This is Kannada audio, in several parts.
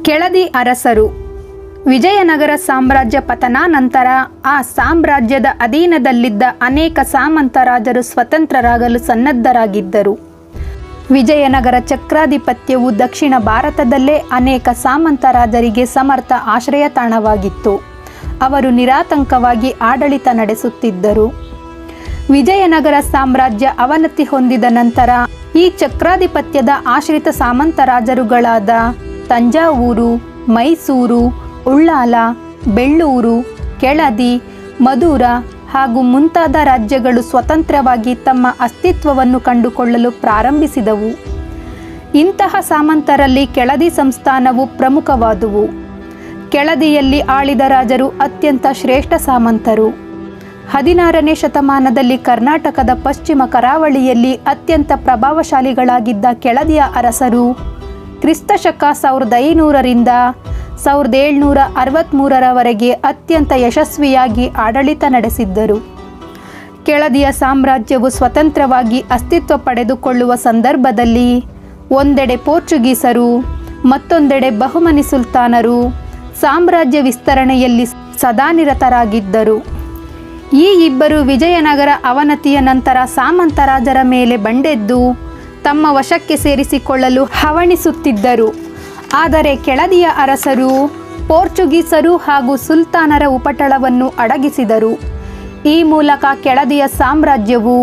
ಕೆಳದಿ ಅರಸರು. ವಿಜಯನಗರ ಸಾಮ್ರಾಜ್ಯ ಪತನಾನಂತರ ಆ ಸಾಮ್ರಾಜ್ಯದ ಅಧೀನದಲ್ಲಿದ್ದ ಅನೇಕ ಸಾಮಂತ ರಾಜರು ಸ್ವತಂತ್ರರಾಗಲು ಸನ್ನದ್ಧರಾಗಿದ್ದರು. ವಿಜಯನಗರ ಚಕ್ರಾಧಿಪತ್ಯವು ದಕ್ಷಿಣ ಭಾರತದಲ್ಲೇ ಅನೇಕ ಸಾಮಂತ ರಾಜರಿಗೆ ಸಮರ್ಥ ಆಶ್ರಯ ತಾಣವಾಗಿತ್ತು. ಅವರು ನಿರಾತಂಕವಾಗಿ ಆಡಳಿತ ನಡೆಸುತ್ತಿದ್ದರು. ವಿಜಯನಗರ ಸಾಮ್ರಾಜ್ಯ ಅವನತಿ ಹೊಂದಿದ ನಂತರ ಈ ಚಕ್ರಾಧಿಪತ್ಯದ ಆಶ್ರಿತ ಸಾಮಂತ ರಾಜರುಗಳಾದ ತಂಜಾವೂರು, ಮೈಸೂರು, ಉಳ್ಳಾಲ, ಬೆಳ್ಳೂರು, ಕೆಳದಿ, ಮಧುರ ಹಾಗೂ ಮುಂತಾದ ರಾಜ್ಯಗಳು ಸ್ವತಂತ್ರವಾಗಿ ತಮ್ಮ ಅಸ್ತಿತ್ವವನ್ನು ಕಂಡುಕೊಳ್ಳಲು ಪ್ರಾರಂಭಿಸಿದವು. ಇಂತಹ ಸಾಮಂತರಲ್ಲಿ ಕೆಳದಿ ಸಂಸ್ಥಾನವು ಪ್ರಮುಖವಾದುವು. ಕೆಳದಿಯಲ್ಲಿ ಆಳಿದ ರಾಜರು ಅತ್ಯಂತ ಶ್ರೇಷ್ಠ ಸಾಮಂತರು. 16ನೇ ಶತಮಾನದಲ್ಲಿ ಕರ್ನಾಟಕದ ಪಶ್ಚಿಮ ಕರಾವಳಿಯಲ್ಲಿ ಅತ್ಯಂತ ಪ್ರಭಾವಶಾಲಿಗಳಾಗಿದ್ದ ಕೆಳದಿಯ ಅರಸರು ಕ್ರಿಸ್ತಶಕ 1500ರಿಂದ 1763ರವರೆಗೆ ಅತ್ಯಂತ ಯಶಸ್ವಿಯಾಗಿ ಆಡಳಿತ ನಡೆಸಿದ್ದರು. ಕೆಳದಿಯ ಸಾಮ್ರಾಜ್ಯವು ಸ್ವತಂತ್ರವಾಗಿ ಅಸ್ತಿತ್ವ ಪಡೆದುಕೊಳ್ಳುವ ಸಂದರ್ಭದಲ್ಲಿ ಒಂದೆಡೆ ಪೋರ್ಚುಗೀಸರು, ಮತ್ತೊಂದೆಡೆ ಬಹುಮನಿ ಸುಲ್ತಾನರು ಸಾಮ್ರಾಜ್ಯ ವಿಸ್ತರಣೆಯಲ್ಲಿ ಸದಾನಿರತರಾಗಿದ್ದರು. ಈ ಇಬ್ಬರು ವಿಜಯನಗರ ಅವನತಿಯ ನಂತರ ಸಾಮಂತ ರಾಜರ ಮೇಲೆ ಬಂಡೆದ್ದು ತಮ್ಮ ವಶಕ್ಕೆ ಸೇರಿಸಿಕೊಳ್ಳಲು ಹವಣಿಸುತ್ತಿದ್ದರು. ಆದರೆ ಕೆಳದಿಯ ಅರಸರು ಪೋರ್ಚುಗೀಸರು ಹಾಗೂ ಸುಲ್ತಾನರ ಉಪಟಳವನ್ನು ಅಡಗಿಸಿದರು. ಈ ಮೂಲಕ ಕೆಳದಿಯ ಸಾಮ್ರಾಜ್ಯವು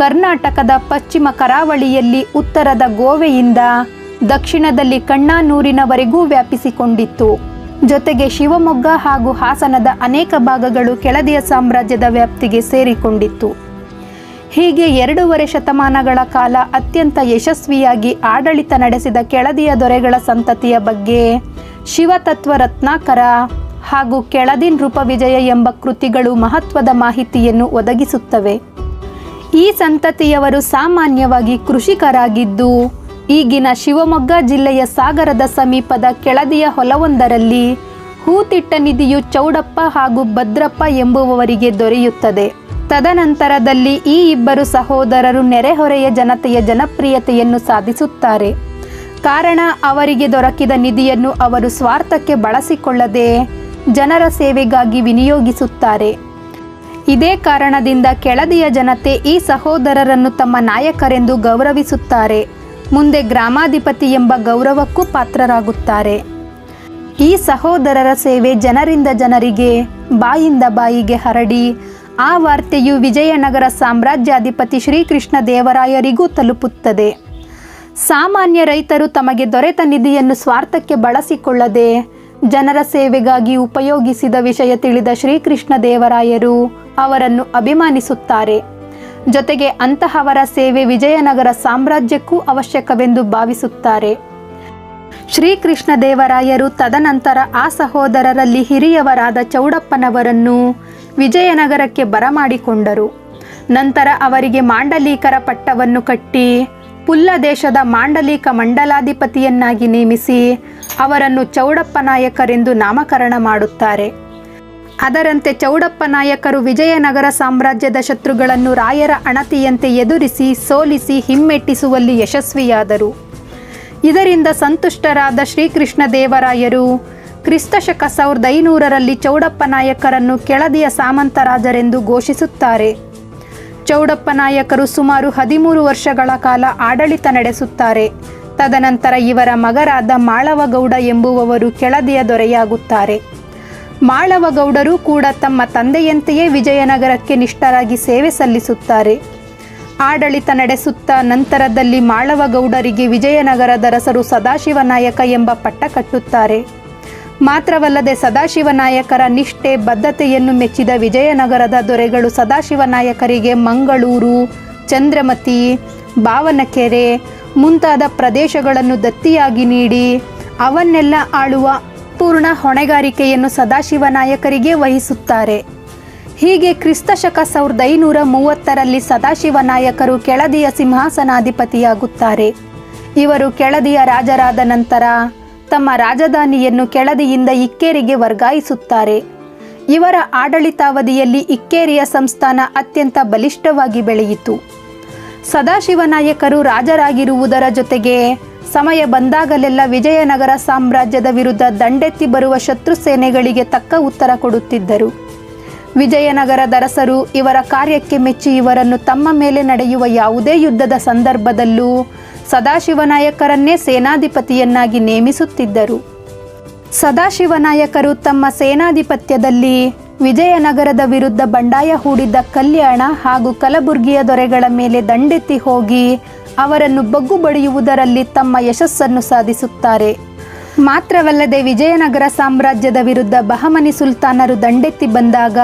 ಕರ್ನಾಟಕದ ಪಶ್ಚಿಮ ಕರಾವಳಿಯಲ್ಲಿ ಉತ್ತರದ ಗೋವೆಯಿಂದ ದಕ್ಷಿಣದಲ್ಲಿ ಕಣ್ಣಾನೂರಿನವರೆಗೂ ವ್ಯಾಪಿಸಿಕೊಂಡಿತ್ತು. ಜೊತೆಗೆ ಶಿವಮೊಗ್ಗ ಹಾಗೂ ಹಾಸನದ ಅನೇಕ ಭಾಗಗಳು ಕೆಳದಿಯ ಸಾಮ್ರಾಜ್ಯದ ವ್ಯಾಪ್ತಿಗೆ ಸೇರಿಕೊಂಡಿತ್ತು. ಹೀಗೆ 2.5 ಶತಮಾನಗಳ ಕಾಲ ಅತ್ಯಂತ ಯಶಸ್ವಿಯಾಗಿ ಆಡಳಿತ ನಡೆಸಿದ ಕೆಳದಿಯ ದೊರೆಗಳ ಸಂತತಿಯ ಬಗ್ಗೆ ಶಿವತತ್ವ ರತ್ನಾಕರ ಹಾಗೂ ಕೆಳದಿ ನೃಪವಿಜಯ ಎಂಬ ಕೃತಿಗಳು ಮಹತ್ವದ ಮಾಹಿತಿಯನ್ನು ಒದಗಿಸುತ್ತವೆ. ಈ ಸಂತತಿಯವರು ಸಾಮಾನ್ಯವಾಗಿ ಕೃಷಿಕರಾಗಿದ್ದು ಈಗಿನ ಶಿವಮೊಗ್ಗ ಜಿಲ್ಲೆಯ ಸಾಗರದ ಸಮೀಪದ ಕೆಳದಿಯ ಹೊಲವೊಂದರಲ್ಲಿ ಹೂತಿಟ್ಟ ನಿಧಿಯು ಚೌಡಪ್ಪ ಹಾಗೂ ಭದ್ರಪ್ಪ ಎಂಬುವವರಿಗೆ ದೊರೆಯುತ್ತದೆ. ತದನಂತರದಲ್ಲಿ ಈ ಇಬ್ಬರು ಸಹೋದರರು ನೆರೆಹೊರೆಯ ಜನತೆಯ ಜನಪ್ರಿಯತೆಯನ್ನು ಸಾಧಿಸುತ್ತಾರೆ. ಕಾರಣ ಅವರಿಗೆ ದೊರಕಿದ ನಿಧಿಯನ್ನು ಅವರು ಸ್ವಾರ್ಥಕ್ಕೆ ಬಳಸಿಕೊಳ್ಳದೆ ಜನರ ಸೇವೆಗಾಗಿ ವಿನಿಯೋಗಿಸುತ್ತಾರೆ. ಇದೇ ಕಾರಣದಿಂದ ಕೆಳದಿಯ ಜನತೆ ಈ ಸಹೋದರರನ್ನು ತಮ್ಮ ನಾಯಕರೆಂದು ಗೌರವಿಸುತ್ತಾರೆ. ಮುಂದೆ ಗ್ರಾಮಾಧಿಪತಿ ಎಂಬ ಗೌರವಕ್ಕೂ ಪಾತ್ರರಾಗುತ್ತಾರೆ. ಈ ಸಹೋದರರ ಸೇವೆ ಜನರಿಂದ ಜನರಿಗೆ, ಬಾಯಿಂದ ಬಾಯಿಗೆ ಹರಡಿ ಆ ವಾರ್ತೆಯು ವಿಜಯನಗರ ಸಾಮ್ರಾಜ್ಯಾಧಿಪತಿ ಶ್ರೀಕೃಷ್ಣ ದೇವರಾಯರಿಗೂ ತಲುಪುತ್ತದೆ. ಸಾಮಾನ್ಯ ರೈತರು ತಮಗೆ ದೊರೆತ ನಿಧಿಯನ್ನು ಸ್ವಾರ್ಥಕ್ಕೆ ಬಳಸಿಕೊಳ್ಳದೆ ಜನರ ಸೇವೆಗಾಗಿ ಉಪಯೋಗಿಸಿದ ವಿಷಯ ತಿಳಿದ ಶ್ರೀಕೃಷ್ಣ ದೇವರಾಯರು ಅವರನ್ನು ಅಭಿಮಾನಿಸುತ್ತಾರೆ. ಜೊತೆಗೆ ಅಂತಹವರ ಸೇವೆ ವಿಜಯನಗರ ಸಾಮ್ರಾಜ್ಯಕ್ಕೂ ಅವಶ್ಯಕವೆಂದು ಭಾವಿಸುತ್ತಾರೆ. ಶ್ರೀಕೃಷ್ಣ ದೇವರಾಯರು ತದನಂತರ ಆ ಸಹೋದರರಲ್ಲಿ ಹಿರಿಯವರಾದ ಚೌಡಪ್ಪನವರನ್ನು ವಿಜಯನಗರಕ್ಕೆ ಬರಮಾಡಿಕೊಂಡರು. ನಂತರ ಅವರಿಗೆ ಮಾಂಡಲೀಕರ ಪಟ್ಟವನ್ನು ಕಟ್ಟಿ ಪುಲ್ಲ ದೇಶದ ಮಾಂಡಲೀಕ ಮಂಡಲಾಧಿಪತಿಯನ್ನಾಗಿ ನೇಮಿಸಿ ಅವರನ್ನು ಚೌಡಪ್ಪ ನಾಯಕರೆಂದು ನಾಮಕರಣ ಮಾಡುತ್ತಾರೆ. ಅದರಂತೆ ಚೌಡಪ್ಪ ನಾಯಕರು ವಿಜಯನಗರ ಸಾಮ್ರಾಜ್ಯದ ಶತ್ರುಗಳನ್ನು ರಾಯರ ಅಣತಿಯಂತೆ ಎದುರಿಸಿ ಸೋಲಿಸಿ ಹಿಮ್ಮೆಟ್ಟಿಸುವಲ್ಲಿ ಯಶಸ್ವಿಯಾದರು. ಇದರಿಂದ ಸಂತುಷ್ಟರಾದ ಶ್ರೀಕೃಷ್ಣ ದೇವರಾಯರು ಕ್ರಿಸ್ತಶಕ 1500ರಲ್ಲಿ ಚೌಡಪ್ಪ ನಾಯಕರನ್ನು ಕೆಳದಿಯ ಸಾಮಂತ ರಾಜರೆಂದು ಘೋಷಿಸುತ್ತಾರೆ. ಚೌಡಪ್ಪ ನಾಯಕರು ಸುಮಾರು 13 ವರ್ಷಗಳ ಕಾಲ ಆಡಳಿತ ನಡೆಸುತ್ತಾರೆ. ತದನಂತರ ಇವರ ಮಗರಾದ ಮಾಳವಗೌಡ ಎಂಬುವವರು ಕೆಳದಿಯ ದೊರೆಯಾಗುತ್ತಾರೆ. ಮಾಳವಗೌಡರು ಕೂಡ ತಮ್ಮ ತಂದೆಯಂತೆಯೇ ವಿಜಯನಗರಕ್ಕೆ ನಿಷ್ಠರಾಗಿ ಸೇವೆ ಸಲ್ಲಿಸುತ್ತಾರೆ. ಆಡಳಿತ ನಡೆಸುತ್ತಾ ನಂತರದಲ್ಲಿ ಮಾಳವಗೌಡರಿಗೆ ವಿಜಯನಗರದರಸರು ಸದಾಶಿವನಾಯಕ ಎಂಬ ಪಟ್ಟ ಕಟ್ಟುತ್ತಾರೆ. ಮಾತ್ರವಲ್ಲದೆ ಸದಾಶಿವನಾಯಕರ ನಿಷ್ಠೆ ಬದ್ಧತೆಯನ್ನು ಮೆಚ್ಚಿದ ವಿಜಯನಗರದ ದೊರೆಗಳು ಸದಾಶಿವನಾಯಕರಿಗೆ ಮಂಗಳೂರು, ಚಂದ್ರಮತಿ, ಬಾವನಕೆರೆ ಮುಂತಾದ ಪ್ರದೇಶಗಳನ್ನು ದತ್ತಿಯಾಗಿ ನೀಡಿ ಅವನ್ನೆಲ್ಲ ಆಳುವ ಪೂರ್ಣ ಹೊಣೆಗಾರಿಕೆಯನ್ನು ಸದಾಶಿವನಾಯಕರಿಗೆ ವಹಿಸುತ್ತಾರೆ. ಹೀಗೆ ಕ್ರಿಸ್ತಶಕ 1530ರಲ್ಲಿ ಸದಾಶಿವನಾಯಕರು ಕೆಳದಿಯ ಸಿಂಹಾಸನಾಧಿಪತಿಯಾಗುತ್ತಾರೆ. ಇವರು ಕೆಳದಿಯ ರಾಜರಾದ ನಂತರ ತಮ್ಮ ರಾಜಧಾನಿಯನ್ನು ಕೆಳದಿಯಿಂದ ಇಕ್ಕೇರಿಗೆ ವರ್ಗಾಯಿಸುತ್ತಾರೆ. ಇವರ ಆಡಳಿತಾವಧಿಯಲ್ಲಿ ಇಕ್ಕೇರಿಯ ಸಂಸ್ಥಾನ ಅತ್ಯಂತ ಬಲಿಷ್ಠವಾಗಿ ಬೆಳೆಯಿತು. ಸದಾಶಿವನಾಯಕರು ರಾಜರಾಗಿರುವುದರ ಜೊತೆಗೆ ಸಮಯ ಬಂದಾಗಲೆಲ್ಲ ವಿಜಯನಗರ ಸಾಮ್ರಾಜ್ಯದ ವಿರುದ್ಧ ದಂಡೆತ್ತಿ ಬರುವ ಶತ್ರು ಸೇನೆಗಳಿಗೆ ತಕ್ಕ ಉತ್ತರ ಕೊಡುತ್ತಿದ್ದರು. ವಿಜಯನಗರದ ಅರಸರು ಇವರ ಕಾರ್ಯಕ್ಕೆ ಮೆಚ್ಚಿ ಇವರನ್ನು ತಮ್ಮ ಮೇಲೆ ನಡೆಯುವ ಯಾವುದೇ ಯುದ್ಧದ ಸಂದರ್ಭದಲ್ಲೂ ಸದಾಶಿವನಾಯಕರನ್ನೇ ಸೇನಾಧಿಪತಿಯನ್ನಾಗಿ ನೇಮಿಸುತ್ತಿದ್ದರು. ಸದಾಶಿವನಾಯಕರು ತಮ್ಮ ಸೇನಾಧಿಪತ್ಯದಲ್ಲಿ ವಿಜಯನಗರದ ವಿರುದ್ಧ ಬಂಡಾಯ ಹೂಡಿದ್ದ ಕಲ್ಯಾಣ ಹಾಗೂ ಕಲಬುರ್ಗಿಯ ದೊರೆಗಳ ಮೇಲೆ ದಂಡೆತ್ತಿ ಹೋಗಿ ಅವರನ್ನು ಬಗ್ಗು ಬಡಿಯುವುದರಲ್ಲಿ ತಮ್ಮ ಯಶಸ್ಸನ್ನು ಸಾಧಿಸುತ್ತಾರೆ. ಮಾತ್ರವಲ್ಲದೆ ವಿಜಯನಗರ ಸಾಮ್ರಾಜ್ಯದ ವಿರುದ್ಧ ಬಹಮನಿ ಸುಲ್ತಾನರು ದಂಡೆತ್ತಿ ಬಂದಾಗ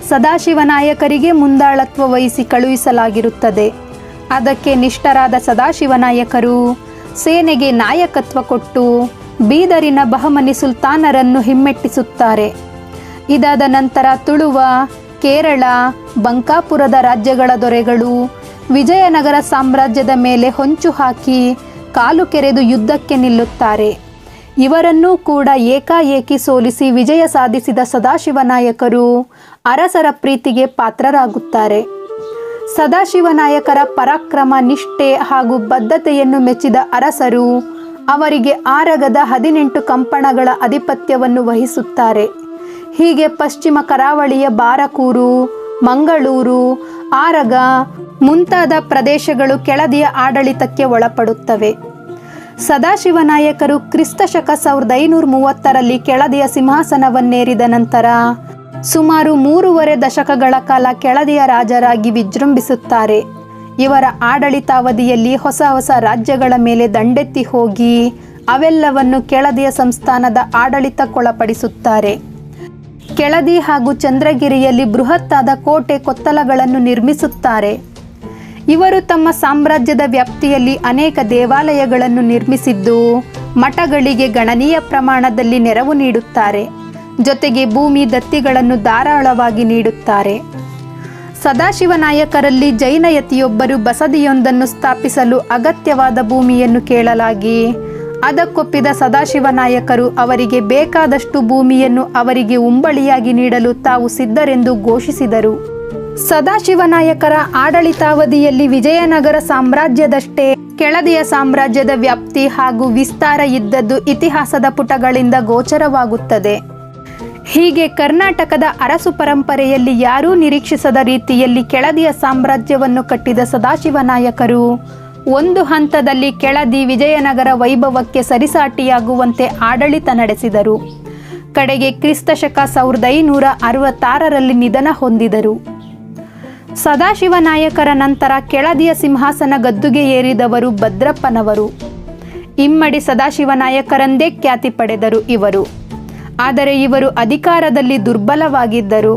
ಸದಾಶಿವನಾಯಕರಿಗೆ ಮುಂದಾಳತ್ವ ವಹಿಸಿ ಕಳುಹಿಸಲಾಗಿರುತ್ತದೆ. ಅದಕ್ಕೆ ನಿಷ್ಠರಾದ ಸದಾಶಿವನಾಯಕರು ಸೇನೆಗೆ ನಾಯಕತ್ವ ಕೊಟ್ಟು ಬೀದರಿನ ಬಹಮನಿ ಸುಲ್ತಾನರನ್ನು ಹಿಮ್ಮೆಟ್ಟಿಸುತ್ತಾರೆ. ಇದಾದ ನಂತರ ತುಳುವ, ಕೇರಳ, ಬಂಕಾಪುರದ ರಾಜ್ಯಗಳ ದೊರೆಗಳು ವಿಜಯನಗರ ಸಾಮ್ರಾಜ್ಯದ ಮೇಲೆ ಹೊಂಚು ಹಾಕಿ ಕಾಲು ಕೆರೆದು ಯುದ್ಧಕ್ಕೆ ನಿಲ್ಲುತ್ತಾರೆ. ಇವರನ್ನೂ ಕೂಡ ಏಕಾಏಕಿ ಸೋಲಿಸಿ ವಿಜಯ ಸಾಧಿಸಿದ ಸದಾಶಿವನಾಯಕರು ಅರಸರ ಪ್ರೀತಿಗೆ ಪಾತ್ರರಾಗುತ್ತಾರೆ. ಸದಾಶಿವನಾಯಕರ ಪರಾಕ್ರಮ, ನಿಷ್ಠೆ ಹಾಗೂ ಬದ್ಧತೆಯನ್ನು ಮೆಚ್ಚಿದ ಅರಸರು ಅವರಿಗೆ ಆರಗದ 18 ಕಂಪಣಗಳ ಅಧಿಪತ್ಯವನ್ನು ವಹಿಸುತ್ತಾರೆ. ಹೀಗೆ ಪಶ್ಚಿಮ ಕರಾವಳಿಯ ಬಾರಕೂರು, ಮಂಗಳೂರು, ಆರಗ ಮುಂತಾದ ಪ್ರದೇಶಗಳು ಕೆಳದಿಯ ಆಡಳಿತಕ್ಕೆ ಒಳಪಡುತ್ತವೆ. ಸದಾಶಿವನಾಯಕರು ಕ್ರಿಸ್ತಶಕ 1530ರಲ್ಲಿ ಕೆಳದಿಯ ಸಿಂಹಾಸನವನ್ನೇರಿದ ನಂತರ ಸುಮಾರು 3.5 ದಶಕಗಳ ಕಾಲ ಕೆಳದಿಯ ರಾಜರಾಗಿ ವಿಜೃಂಭಿಸುತ್ತಾರೆ. ಇವರ ಆಡಳಿತಾವಧಿಯಲ್ಲಿ ಹೊಸ ಹೊಸ ರಾಜ್ಯಗಳ ಮೇಲೆ ದಂಡೆತ್ತಿ ಹೋಗಿ ಅವೆಲ್ಲವನ್ನು ಕೆಳದಿಯ ಸಂಸ್ಥಾನದ ಆಡಳಿತಕ್ಕೊಳಪಡಿಸುತ್ತಾರೆ. ಕೆಳದಿ ಹಾಗೂ ಚಂದ್ರಗಿರಿಯಲ್ಲಿ ಬೃಹತ್ತಾದ ಕೋಟೆ ಕೊತ್ತಲಗಳನ್ನು ನಿರ್ಮಿಸುತ್ತಾರೆ. ಇವರು ತಮ್ಮ ಸಾಮ್ರಾಜ್ಯದ ವ್ಯಾಪ್ತಿಯಲ್ಲಿ ಅನೇಕ ದೇವಾಲಯಗಳನ್ನು ನಿರ್ಮಿಸಿದ್ದು ಮಠಗಳಿಗೆ ಗಣನೀಯ ಪ್ರಮಾಣದಲ್ಲಿ ನೆರವು ನೀಡುತ್ತಾರೆ. ಜೊತೆಗೆ ಭೂಮಿ ದತ್ತಿಗಳನ್ನು ಧಾರಾಳವಾಗಿ ನೀಡುತ್ತಾರೆ. ಸದಾಶಿವನಾಯಕರಲ್ಲಿ ಜೈನಯತಿಯೊಬ್ಬರು ಬಸದಿಯೊಂದನ್ನು ಸ್ಥಾಪಿಸಲು ಅಗತ್ಯವಾದ ಭೂಮಿಯನ್ನು ಕೇಳಲಾಗಿ ಅದಕ್ಕೊಪ್ಪಿದ ಸದಾಶಿವನಾಯಕರು ಅವರಿಗೆ ಬೇಕಾದಷ್ಟು ಭೂಮಿಯನ್ನು ಅವರಿಗೆ ಉಂಬಳಿಯಾಗಿ ನೀಡಲು ತಾವು ಸಿದ್ಧರೆಂದು ಘೋಷಿಸಿದರು. ಸದಾಶಿವನಾಯಕರ ಆಡಳಿತಾವಧಿಯಲ್ಲಿ ವಿಜಯನಗರ ಸಾಮ್ರಾಜ್ಯದಷ್ಟೇ ಕೆಳದಿಯ ಸಾಮ್ರಾಜ್ಯದ ವ್ಯಾಪ್ತಿ ಹಾಗೂ ವಿಸ್ತಾರ ಇದ್ದದ್ದು ಇತಿಹಾಸದ ಪುಟಗಳಿಂದ ಗೋಚರವಾಗುತ್ತದೆ. ಹೀಗೆ ಕರ್ನಾಟಕದ ಅರಸು ಪರಂಪರೆಯಲ್ಲಿ ಯಾರೂ ನಿರೀಕ್ಷಿಸದ ರೀತಿಯಲ್ಲಿ ಕೆಳದಿಯ ಸಾಮ್ರಾಜ್ಯವನ್ನು ಕಟ್ಟಿದ ಸದಾಶಿವನಾಯಕರು ಒಂದು ಹಂತದಲ್ಲಿ ಕೆಳದಿ ವಿಜಯನಗರ ವೈಭವಕ್ಕೆ ಸರಿಸಾಟಿಯಾಗುವಂತೆ ಆಡಳಿತ ನಡೆಸಿದರು. ಕಡೆಗೆ ಕ್ರಿಸ್ತಶಕ 1566ರಲ್ಲಿ ನಿಧನ ಹೊಂದಿದರು. ಸದಾಶಿವನಾಯಕರ ನಂತರ ಕೆಳದಿಯ ಸಿಂಹಾಸನ ಗದ್ದುಗೆ ಏರಿದವರು ಭದ್ರಪ್ಪನವರು. ಇಮ್ಮಡಿ ಸದಾಶಿವನಾಯಕರೆಂದೇ ಖ್ಯಾತಿ ಪಡೆದರು ಇವರು. ಆದರೆ ಇವರು ಅಧಿಕಾರದಲ್ಲಿ ದುರ್ಬಲವಾಗಿದ್ದರು.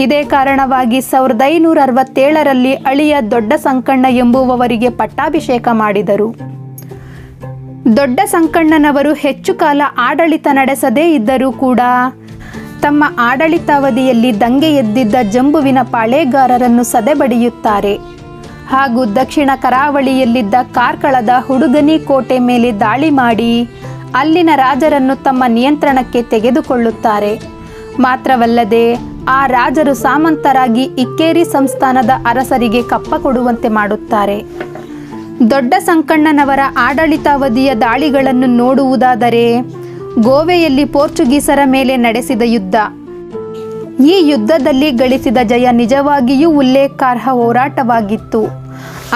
ಇದೇ ಕಾರಣವಾಗಿ 1567ರಲ್ಲಿ ಅಳಿಯ ದೊಡ್ಡ ಸಂಕಣ್ಣ ಎಂಬುವವರಿಗೆ ಪಟ್ಟಾಭಿಷೇಕ ಮಾಡಿದರು. ದೊಡ್ಡ ಸಂಕಣ್ಣನವರು ಹೆಚ್ಚು ಕಾಲ ಆಡಳಿತ ನಡೆಸದೇ ಇದ್ದರೂ ಕೂಡ ತಮ್ಮ ಆಡಳಿತಾವಧಿಯಲ್ಲಿ ದಂಗೆ ಎದ್ದಿದ್ದ ಜಂಬುವಿನ ಪಾಳೇಗಾರರನ್ನು ಸದೆಬಡಿಯುತ್ತಾರೆ ಹಾಗೂ ದಕ್ಷಿಣ ಕರಾವಳಿಯಲ್ಲಿದ್ದ ಕಾರ್ಕಳದ ಹುಡುಗನಿ ಕೋಟೆ ಮೇಲೆ ದಾಳಿ ಮಾಡಿ ಅಲ್ಲಿನ ರಾಜರನ್ನು ತಮ್ಮ ನಿಯಂತ್ರಣಕ್ಕೆ ತೆಗೆದುಕೊಳ್ಳುತ್ತಾರೆ. ಮಾತ್ರವಲ್ಲದೆ ಆ ರಾಜರು ಸಾಮಂತರಾಗಿ ಇಕ್ಕೇರಿ ಸಂಸ್ಥಾನದ ಅರಸರಿಗೆ ಕಪ್ಪ ಕೊಡುವಂತೆ ಮಾಡುತ್ತಾರೆ. ದೊಡ್ಡ ಸಂಕಣ್ಣನವರ ಆಡಳಿತಾವಧಿಯ ದಾಳಿಗಳನ್ನು ನೋಡುವುದಾದರೆ ಗೋವೆಯಲ್ಲಿ ಪೋರ್ಚುಗೀಸರ ಮೇಲೆ ನಡೆಸಿದ ಯುದ್ಧ. ಈ ಯುದ್ಧದಲ್ಲಿ ಗಳಿಸಿದ ಜಯ ನಿಜವಾಗಿಯೂ ಉಲ್ಲೇಖಾರ್ಹ ಹೋರಾಟವಾಗಿತ್ತು.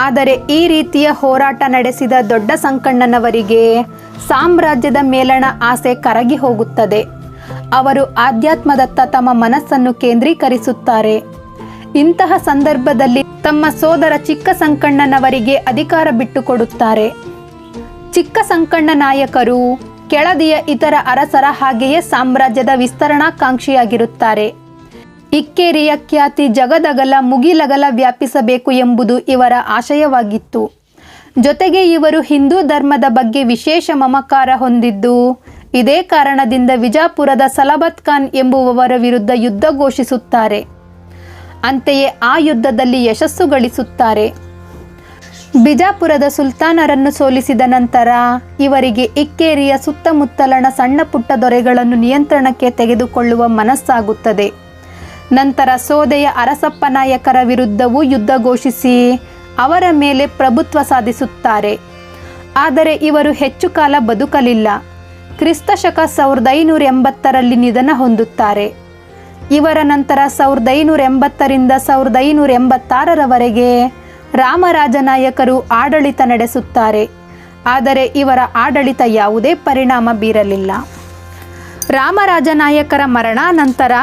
ಆದರೆ ಈ ರೀತಿಯ ಹೋರಾಟ ನಡೆಸಿದ ದೊಡ್ಡ ಸಂಕಣ್ಣನವರಿಗೆ ಸಾಮ್ರಾಜ್ಯದ ಮೇಲಣ ಆಸೆ ಕರಗಿ ಹೋಗುತ್ತದೆ. ಅವರು ಆಧ್ಯಾತ್ಮದತ್ತ ತಮ್ಮ ಮನಸ್ಸನ್ನು ಕೇಂದ್ರೀಕರಿಸುತ್ತಾರೆ. ಇಂತಹ ಸಂದರ್ಭದಲ್ಲಿ ತಮ್ಮ ಸೋದರ ಚಿಕ್ಕ ಸಂಕಣ್ಣನವರಿಗೆ ಅಧಿಕಾರ ಬಿಟ್ಟುಕೊಡುತ್ತಾರೆ. ಚಿಕ್ಕ ಸಂಕಣ್ಣ ನಾಯಕರು ಕೆಳದಿಯ ಇತರ ಅರಸರ ಹಾಗೆಯೇ ಸಾಮ್ರಾಜ್ಯದ ವಿಸ್ತರಣಾಕಾಂಕ್ಷಿಯಾಗಿರುತ್ತಾರೆ. ಇಕ್ಕೇರಿಯ ಖ್ಯಾತಿ ಜಗದಗಲ ಮುಗಿಲಗಲ ವ್ಯಾಪಿಸಬೇಕು ಎಂಬುದು ಇವರ ಆಶಯವಾಗಿತ್ತು. ಜೊತೆಗೆ ಇವರು ಹಿಂದೂ ಧರ್ಮದ ಬಗ್ಗೆ ವಿಶೇಷ ಮಮಕಾರ ಹೊಂದಿದ್ದು ಇದೇ ಕಾರಣದಿಂದ ವಿಜಾಪುರದ ಸಲಬತ್ ಖಾನ್ ಎಂಬುವವರ ವಿರುದ್ಧ ಯುದ್ಧ ಘೋಷಿಸುತ್ತಾರೆ. ಅಂತೆಯೇ ಆ ಯುದ್ಧದಲ್ಲಿ ಯಶಸ್ಸು ಗಳಿಸುತ್ತಾರೆ. ಬಿಜಾಪುರದ ಸುಲ್ತಾನರನ್ನು ಸೋಲಿಸಿದ ನಂತರ ಇವರಿಗೆ ಇಕ್ಕೇರಿಯ ಸುತ್ತಮುತ್ತಲನ ಸಣ್ಣ ಪುಟ್ಟ ದೊರೆಗಳನ್ನು ನಿಯಂತ್ರಣಕ್ಕೆ ತೆಗೆದುಕೊಳ್ಳುವ ಮನಸ್ಸಾಗುತ್ತದೆ. ನಂತರ ಸೋದೆಯ ಅರಸಪ್ಪ ನಾಯಕರ ವಿರುದ್ಧವೂ ಯುದ್ಧ ಘೋಷಿಸಿ ಅವರ ಮೇಲೆ ಪ್ರಭುತ್ವ ಸಾಧಿಸುತ್ತಾರೆ. ಆದರೆ ಇವರು ಹೆಚ್ಚು ಕಾಲ ಬದುಕಲಿಲ್ಲ. ಕ್ರಿಸ್ತಶಕ 1580ರಲ್ಲಿ ನಿಧನ ಹೊಂದುತ್ತಾರೆ. ಇವರ ನಂತರ 1580ರಿಂದ 1586ರವರೆಗೆ ರಾಮರಾಜ ನಾಯಕರು ಆಡಳಿತ ನಡೆಸುತ್ತಾರೆ. ಆದರೆ ಇವರ ಆಡಳಿತ ಯಾವುದೇ ಪರಿಣಾಮ ಬೀರಲಿಲ್ಲ. ರಾಮರಾಜ ನಾಯಕರ ಮರಣಾನಂತರ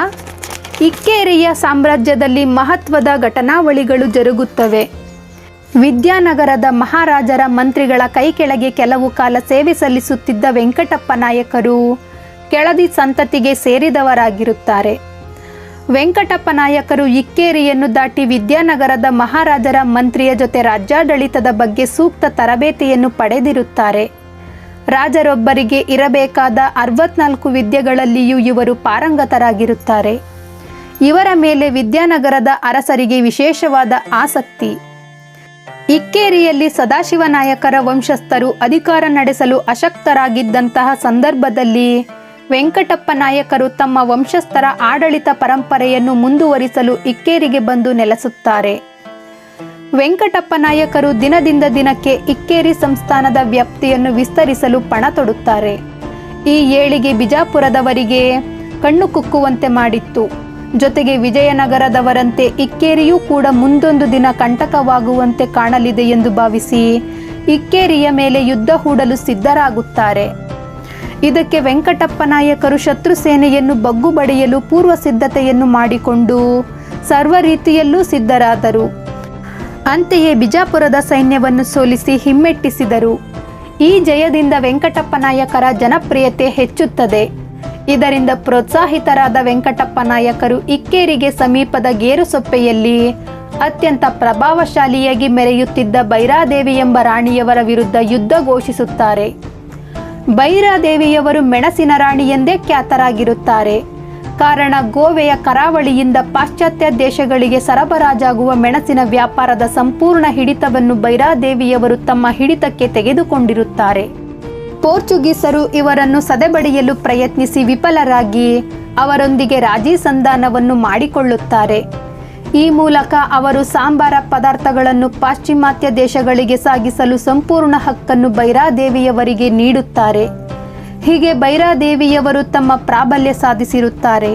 ಇಕ್ಕೇರಿಯ ಸಾಮ್ರಾಜ್ಯದಲ್ಲಿ ಮಹತ್ವದ ಘಟನಾವಳಿಗಳು ಜರುಗುತ್ತವೆ. ವಿದ್ಯಾನಗರದ ಮಹಾರಾಜರ ಮಂತ್ರಿಗಳ ಕೈಕೆಳಗೆ ಕೆಲವು ಕಾಲ ಸೇವೆ ಸಲ್ಲಿಸುತ್ತಿದ್ದ ವೆಂಕಟಪ್ಪ ನಾಯಕರು ಕೆಳದಿ ಸಂತತಿಗೆ ಸೇರಿದವರಾಗಿರುತ್ತಾರೆ. ವೆಂಕಟಪ್ಪ ನಾಯಕರು ಇಕ್ಕೇರಿಯನ್ನು ದಾಟಿ ವಿದ್ಯಾನಗರದ ಮಹಾರಾಜರ ಮಂತ್ರಿಯ ಜೊತೆ ರಾಜ್ಯಾಡಳಿತದ ಬಗ್ಗೆ ಸೂಕ್ತ ತರಬೇತಿಯನ್ನು ಪಡೆದಿರುತ್ತಾರೆ. ರಾಜರೊಬ್ಬರಿಗೆ ಇರಬೇಕಾದ 64 ವಿದ್ಯೆಗಳಲ್ಲಿಯೂ ಇವರು ಪಾರಂಗತರಾಗಿರುತ್ತಾರೆ. ಇವರ ಮೇಲೆ ವಿದ್ಯಾನಗರದ ಅರಸರಿಗೆ ವಿಶೇಷವಾದ ಆಸಕ್ತಿ. ಇಕ್ಕೇರಿಯಲ್ಲಿ ಸದಾಶಿವ ನಾಯಕರ ವಂಶಸ್ಥರು ಅಧಿಕಾರ ನಡೆಸಲು ಅಶಕ್ತರಾಗಿದ್ದಂತಹ ಸಂದರ್ಭದಲ್ಲಿ ವೆಂಕಟಪ್ಪ ನಾಯಕರು ತಮ್ಮ ವಂಶಸ್ಥರ ಆಡಳಿತ ಪರಂಪರೆಯನ್ನು ಮುಂದುವರಿಸಲು ಇಕ್ಕೇರಿಗೆ ಬಂದು ನೆಲೆಸುತ್ತಾರೆ. ವೆಂಕಟಪ್ಪ ನಾಯಕರು ದಿನದಿಂದ ದಿನಕ್ಕೆ ಇಕ್ಕೇರಿ ಸಂಸ್ಥಾನದ ವ್ಯಾಪ್ತಿಯನ್ನು ವಿಸ್ತರಿಸಲು ಪಣ ತೊಡುತ್ತಾರೆ. ಈ ಏಳಿಗೆ ಬಿಜಾಪುರದವರಿಗೆ ಕಣ್ಣು ಕುಕ್ಕುವಂತೆ ಮಾಡಿತ್ತು. ಜೊತೆಗೆ ವಿಜಯನಗರದವರಂತೆ ಇಕ್ಕೇರಿಯೂ ಕೂಡ ಮುಂದೊಂದು ದಿನ ಕಂಟಕವಾಗುವಂತೆ ಕಾಣಲಿದೆ ಎಂದು ಭಾವಿಸಿ ಇಕ್ಕೇರಿಯ ಮೇಲೆ ಯುದ್ಧ ಹೂಡಲು ಸಿದ್ಧರಾಗುತ್ತಾರೆ. ಇದಕ್ಕೆ ವೆಂಕಟಪ್ಪ ನಾಯಕರು ಶತ್ರು ಸೇನೆಯನ್ನು ಬಗ್ಗು ಬಡಿಯಲು ಪೂರ್ವ ಸಿದ್ಧತೆಯನ್ನು ಮಾಡಿಕೊಂಡು ಸರ್ವ ರೀತಿಯಲ್ಲೂ ಸಿದ್ಧರಾದರು. ಅಂತೆಯೇ ಬಿಜಾಪುರದ ಸೈನ್ಯವನ್ನು ಸೋಲಿಸಿ ಹಿಮ್ಮೆಟ್ಟಿಸಿದರು. ಈ ಜಯದಿಂದ ವೆಂಕಟಪ್ಪ ನಾಯಕರ ಜನಪ್ರಿಯತೆ ಹೆಚ್ಚುತ್ತದೆ. ಇದರಿಂದ ಪ್ರೋತ್ಸಾಹಿತರಾದ ವೆಂಕಟಪ್ಪ ನಾಯಕರು ಇಕ್ಕೇರಿಗೆ ಸಮೀಪದ ಗೇರುಸೊಪ್ಪೆಯಲ್ಲಿ ಅತ್ಯಂತ ಪ್ರಭಾವಶಾಲಿಯಾಗಿ ಮೆರೆಯುತ್ತಿದ್ದ ಬೈರಾದೇವಿ ಎಂಬ ರಾಣಿಯವರ ವಿರುದ್ಧ ಯುದ್ಧ ಘೋಷಿಸುತ್ತಾರೆ. ಬೈರಾದೇವಿಯವರು ಮೆಣಸಿನ ರಾಣಿ ಎಂದೇ ಖ್ಯಾತರಾಗಿರುತ್ತಾರೆ. ಕಾರಣ ಗೋವೆಯ ಕರಾವಳಿಯಿಂದ ಪಾಶ್ಚಾತ್ಯ ದೇಶಗಳಿಗೆ ಸರಬರಾಜಾಗುವ ಮೆಣಸಿನ ವ್ಯಾಪಾರದ ಸಂಪೂರ್ಣ ಹಿಡಿತವನ್ನು ಬೈರಾದೇವಿಯವರು ತಮ್ಮ ಹಿಡಿತಕ್ಕೆ ತೆಗೆದುಕೊಂಡಿರುತ್ತಾರೆ. ಪೋರ್ಚುಗೀಸರು ಇವರನ್ನು ಸದೆಬಡಿಯಲು ಪ್ರಯತ್ನಿಸಿ ವಿಫಲರಾಗಿ ಅವರೊಂದಿಗೆ ರಾಜಿ ಸಂಧಾನವನ್ನು ಮಾಡಿಕೊಳ್ಳುತ್ತಾರೆ. ಈ ಮೂಲಕ ಅವರು ಸಾಂಬಾರ ಪದಾರ್ಥಗಳನ್ನು ಪಾಶ್ಚಿಮಾತ್ಯ ದೇಶಗಳಿಗೆ ಸಾಗಿಸಲು ಸಂಪೂರ್ಣ ಹಕ್ಕನ್ನು ಬೈರಾದೇವಿಯವರಿಗೆ ನೀಡುತ್ತಾರೆ. ಹೀಗೆ ಬೈರಾದೇವಿಯವರು ತಮ್ಮ ಪ್ರಾಬಲ್ಯ ಸಾಧಿಸಿರುತ್ತಾರೆ.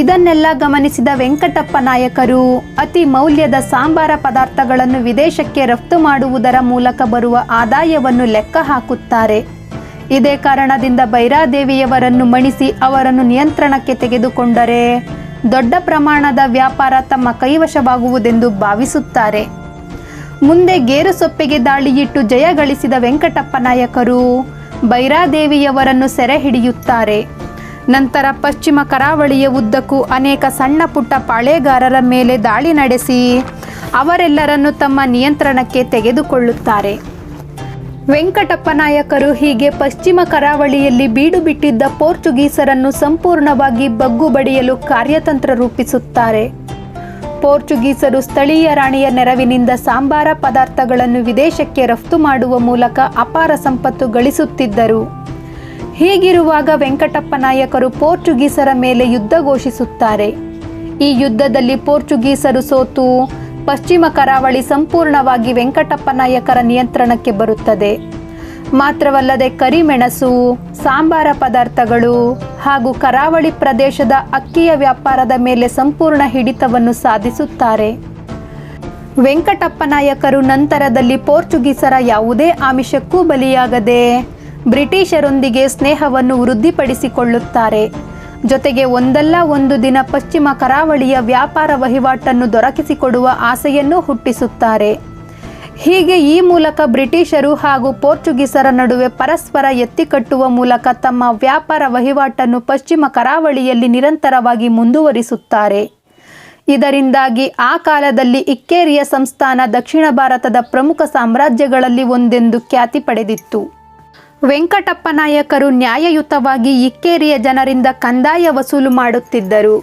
ಇದನ್ನೆಲ್ಲ ಗಮನಿಸಿದ ವೆಂಕಟಪ್ಪ ನಾಯಕರು ಅತಿ ಮೌಲ್ಯದ ಸಾಂಬಾರ ಪದಾರ್ಥಗಳನ್ನು ವಿದೇಶಕ್ಕೆ ರಫ್ತು ಮಾಡುವುದರ ಮೂಲಕ ಬರುವ ಆದಾಯವನ್ನು ಲೆಕ್ಕ ಹಾಕುತ್ತಾರೆ. ಇದೇ ಕಾರಣದಿಂದ ಬೈರಾದೇವಿಯವರನ್ನು ಮಣಿಸಿ ಅವರನ್ನು ನಿಯಂತ್ರಣಕ್ಕೆ ತೆಗೆದುಕೊಂಡರೆ ದೊಡ್ಡ ಪ್ರಮಾಣದ ವ್ಯಾಪಾರ ತಮ್ಮ ಕೈವಶವಾಗುವುದೆಂದು ಭಾವಿಸುತ್ತಾರೆ. ಮುಂದೆ ಗೇರುಸೊಪ್ಪೆಗೆ ದಾಳಿಯಿಟ್ಟು ಜಯ ಗಳಿಸಿದ ವೆಂಕಟಪ್ಪ ನಾಯಕರು ಬೈರಾದೇವಿಯವರನ್ನು ಸೆರೆ ಹಿಡಿಯುತ್ತಾರೆ. ನಂತರ ಪಶ್ಚಿಮ ಕರಾವಳಿಯ ಉದ್ದಕ್ಕೂ ಅನೇಕ ಸಣ್ಣ ಪುಟ್ಟ ಪಾಳೆಗಾರರ ಮೇಲೆ ದಾಳಿ ನಡೆಸಿ ಅವರೆಲ್ಲರನ್ನು ತಮ್ಮ ನಿಯಂತ್ರಣಕ್ಕೆ ತೆಗೆದುಕೊಳ್ಳುತ್ತಾರೆ. ವೆಂಕಟಪ್ಪ ನಾಯಕರು ಹೀಗೆ ಪಶ್ಚಿಮ ಕರಾವಳಿಯಲ್ಲಿ ಬೀಡು ಬಿಟ್ಟಿದ್ದ ಪೋರ್ಚುಗೀಸರನ್ನು ಸಂಪೂರ್ಣವಾಗಿ ಬಗ್ಗು ಬಡಿಯಲು ಕಾರ್ಯತಂತ್ರ ರೂಪಿಸುತ್ತಾರೆ. ಪೋರ್ಚುಗೀಸರು ಸ್ಥಳೀಯ ರಾಣಿಯ ನೆರವಿನಿಂದ ಸಾಂಬಾರ ಪದಾರ್ಥಗಳನ್ನು ವಿದೇಶಕ್ಕೆ ರಫ್ತು ಮಾಡುವ ಮೂಲಕ ಅಪಾರ ಸಂಪತ್ತು ಗಳಿಸುತ್ತಿದ್ದರು. ಹೀಗಿರುವಾಗ ವೆಂಕಟಪ್ಪ ನಾಯಕರು ಪೋರ್ಚುಗೀಸರ ಮೇಲೆ ಯುದ್ಧ ಘೋಷಿಸುತ್ತಾರೆ. ಈ ಯುದ್ಧದಲ್ಲಿ ಪೋರ್ಚುಗೀಸರು ಸೋತು ಪಶ್ಚಿಮ ಕರಾವಳಿ ಸಂಪೂರ್ಣವಾಗಿ ವೆಂಕಟಪ್ಪ ನಾಯಕರ ನಿಯಂತ್ರಣಕ್ಕೆ ಬರುತ್ತದೆ. ಮಾತ್ರವಲ್ಲದೆ ಕರಿಮೆಣಸು, ಸಾಂಬಾರ ಪದಾರ್ಥಗಳು ಹಾಗೂ ಕರಾವಳಿ ಪ್ರದೇಶದ ಅಕ್ಕಿಯ ವ್ಯಾಪಾರದ ಮೇಲೆ ಸಂಪೂರ್ಣ ಹಿಡಿತವನ್ನು ಸಾಧಿಸುತ್ತಾರೆ. ವೆಂಕಟಪ್ಪ ನಾಯಕರು ನಂತರದಲ್ಲಿ ಪೋರ್ಚುಗೀಸರ ಯಾವುದೇ ಆಮಿಷಕ್ಕೂ ಬಲಿಯಾಗದೆ ಬ್ರಿಟಿಷರೊಂದಿಗೆ ಸ್ನೇಹವನ್ನು ವೃದ್ಧಿಪಡಿಸಿಕೊಳ್ಳುತ್ತಾರೆ. ಜೊತೆಗೆ ಒಂದಲ್ಲ ಒಂದು ದಿನ ಪಶ್ಚಿಮ ಕರಾವಳಿಯ ವ್ಯಾಪಾರ ವಹಿವಾಟನ್ನು ದೊರಕಿಸಿಕೊಡುವ ಆಸೆಯನ್ನೂ ಹುಟ್ಟಿಸುತ್ತಾರೆ. ಹೀಗೆ ಈ ಮೂಲಕ ಬ್ರಿಟಿಷರು ಹಾಗೂ ಪೋರ್ಚುಗೀಸರ ನಡುವೆ ಪರಸ್ಪರ ಎತ್ತಿಕಟ್ಟುವ ಮೂಲಕ ತಮ್ಮ ವ್ಯಾಪಾರ ವಹಿವಾಟನ್ನು ಪಶ್ಚಿಮ ಕರಾವಳಿಯಲ್ಲಿ ನಿರಂತರವಾಗಿ ಮುಂದುವರಿಸುತ್ತಾರೆ. ಇದರಿಂದಾಗಿ ಆ ಕಾಲದಲ್ಲಿ ಇಕ್ಕೇರಿಯ ಸಂಸ್ಥಾನ ದಕ್ಷಿಣ ಭಾರತದ ಪ್ರಮುಖ ಸಾಮ್ರಾಜ್ಯಗಳಲ್ಲಿ ಒಂದೆಂದು ಖ್ಯಾತಿ ಪಡೆದಿತ್ತು. ವೆಂಕಟಪ್ಪ ನಾಯಕರು ನ್ಯಾಯಯುತವಾಗಿ ಇಕ್ಕೇರಿಯ ಜನರಿಂದ ಕಂದಾಯ ವಸೂಲು ಮಾಡುತ್ತಿದ್ದರು.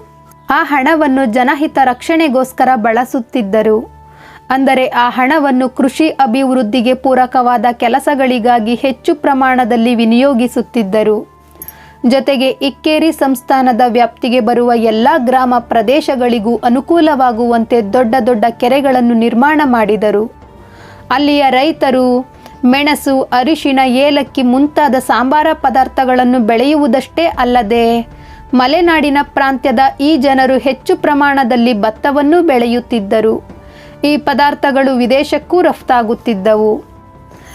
ಆ ಹಣವನ್ನು ಜನಹಿತ ರಕ್ಷಣೆಗೋಸ್ಕರ ಬಳಸುತ್ತಿದ್ದರು. ಅಂದರೆ ಆ ಹಣವನ್ನು ಕೃಷಿ ಅಭಿವೃದ್ಧಿಗೆ ಪೂರಕವಾದ ಕೆಲಸಗಳಿಗಾಗಿ ಹೆಚ್ಚು ಪ್ರಮಾಣದಲ್ಲಿ ವಿನಿಯೋಗಿಸುತ್ತಿದ್ದರು. ಜೊತೆಗೆ ಇಕ್ಕೇರಿ ಸಂಸ್ಥಾನದ ವ್ಯಾಪ್ತಿಗೆ ಬರುವ ಎಲ್ಲ ಗ್ರಾಮ ಪ್ರದೇಶಗಳಿಗೂ ಅನುಕೂಲವಾಗುವಂತೆ ದೊಡ್ಡ ದೊಡ್ಡ ಕೆರೆಗಳನ್ನು ನಿರ್ಮಾಣ ಮಾಡಿದರು. ಅಲ್ಲಿಯ ರೈತರು ಮೆಣಸು, ಅರಿಶಿಣ, ಏಲಕ್ಕಿ ಮುಂತಾದ ಸಾಂಬಾರ ಪದಾರ್ಥಗಳನ್ನು ಬೆಳೆಯುವುದಷ್ಟೇ ಅಲ್ಲದೆ ಮಲೆನಾಡಿನ ಪ್ರಾಂತ್ಯದ ಈ ಜನರು ಹೆಚ್ಚು ಪ್ರಮಾಣದಲ್ಲಿ ಭತ್ತವನ್ನು ಬೆಳೆಯುತ್ತಿದ್ದರು. ಈ ಪದಾರ್ಥಗಳು ವಿದೇಶಕ್ಕೂ ರಫ್ತಾಗುತ್ತಿದ್ದವು.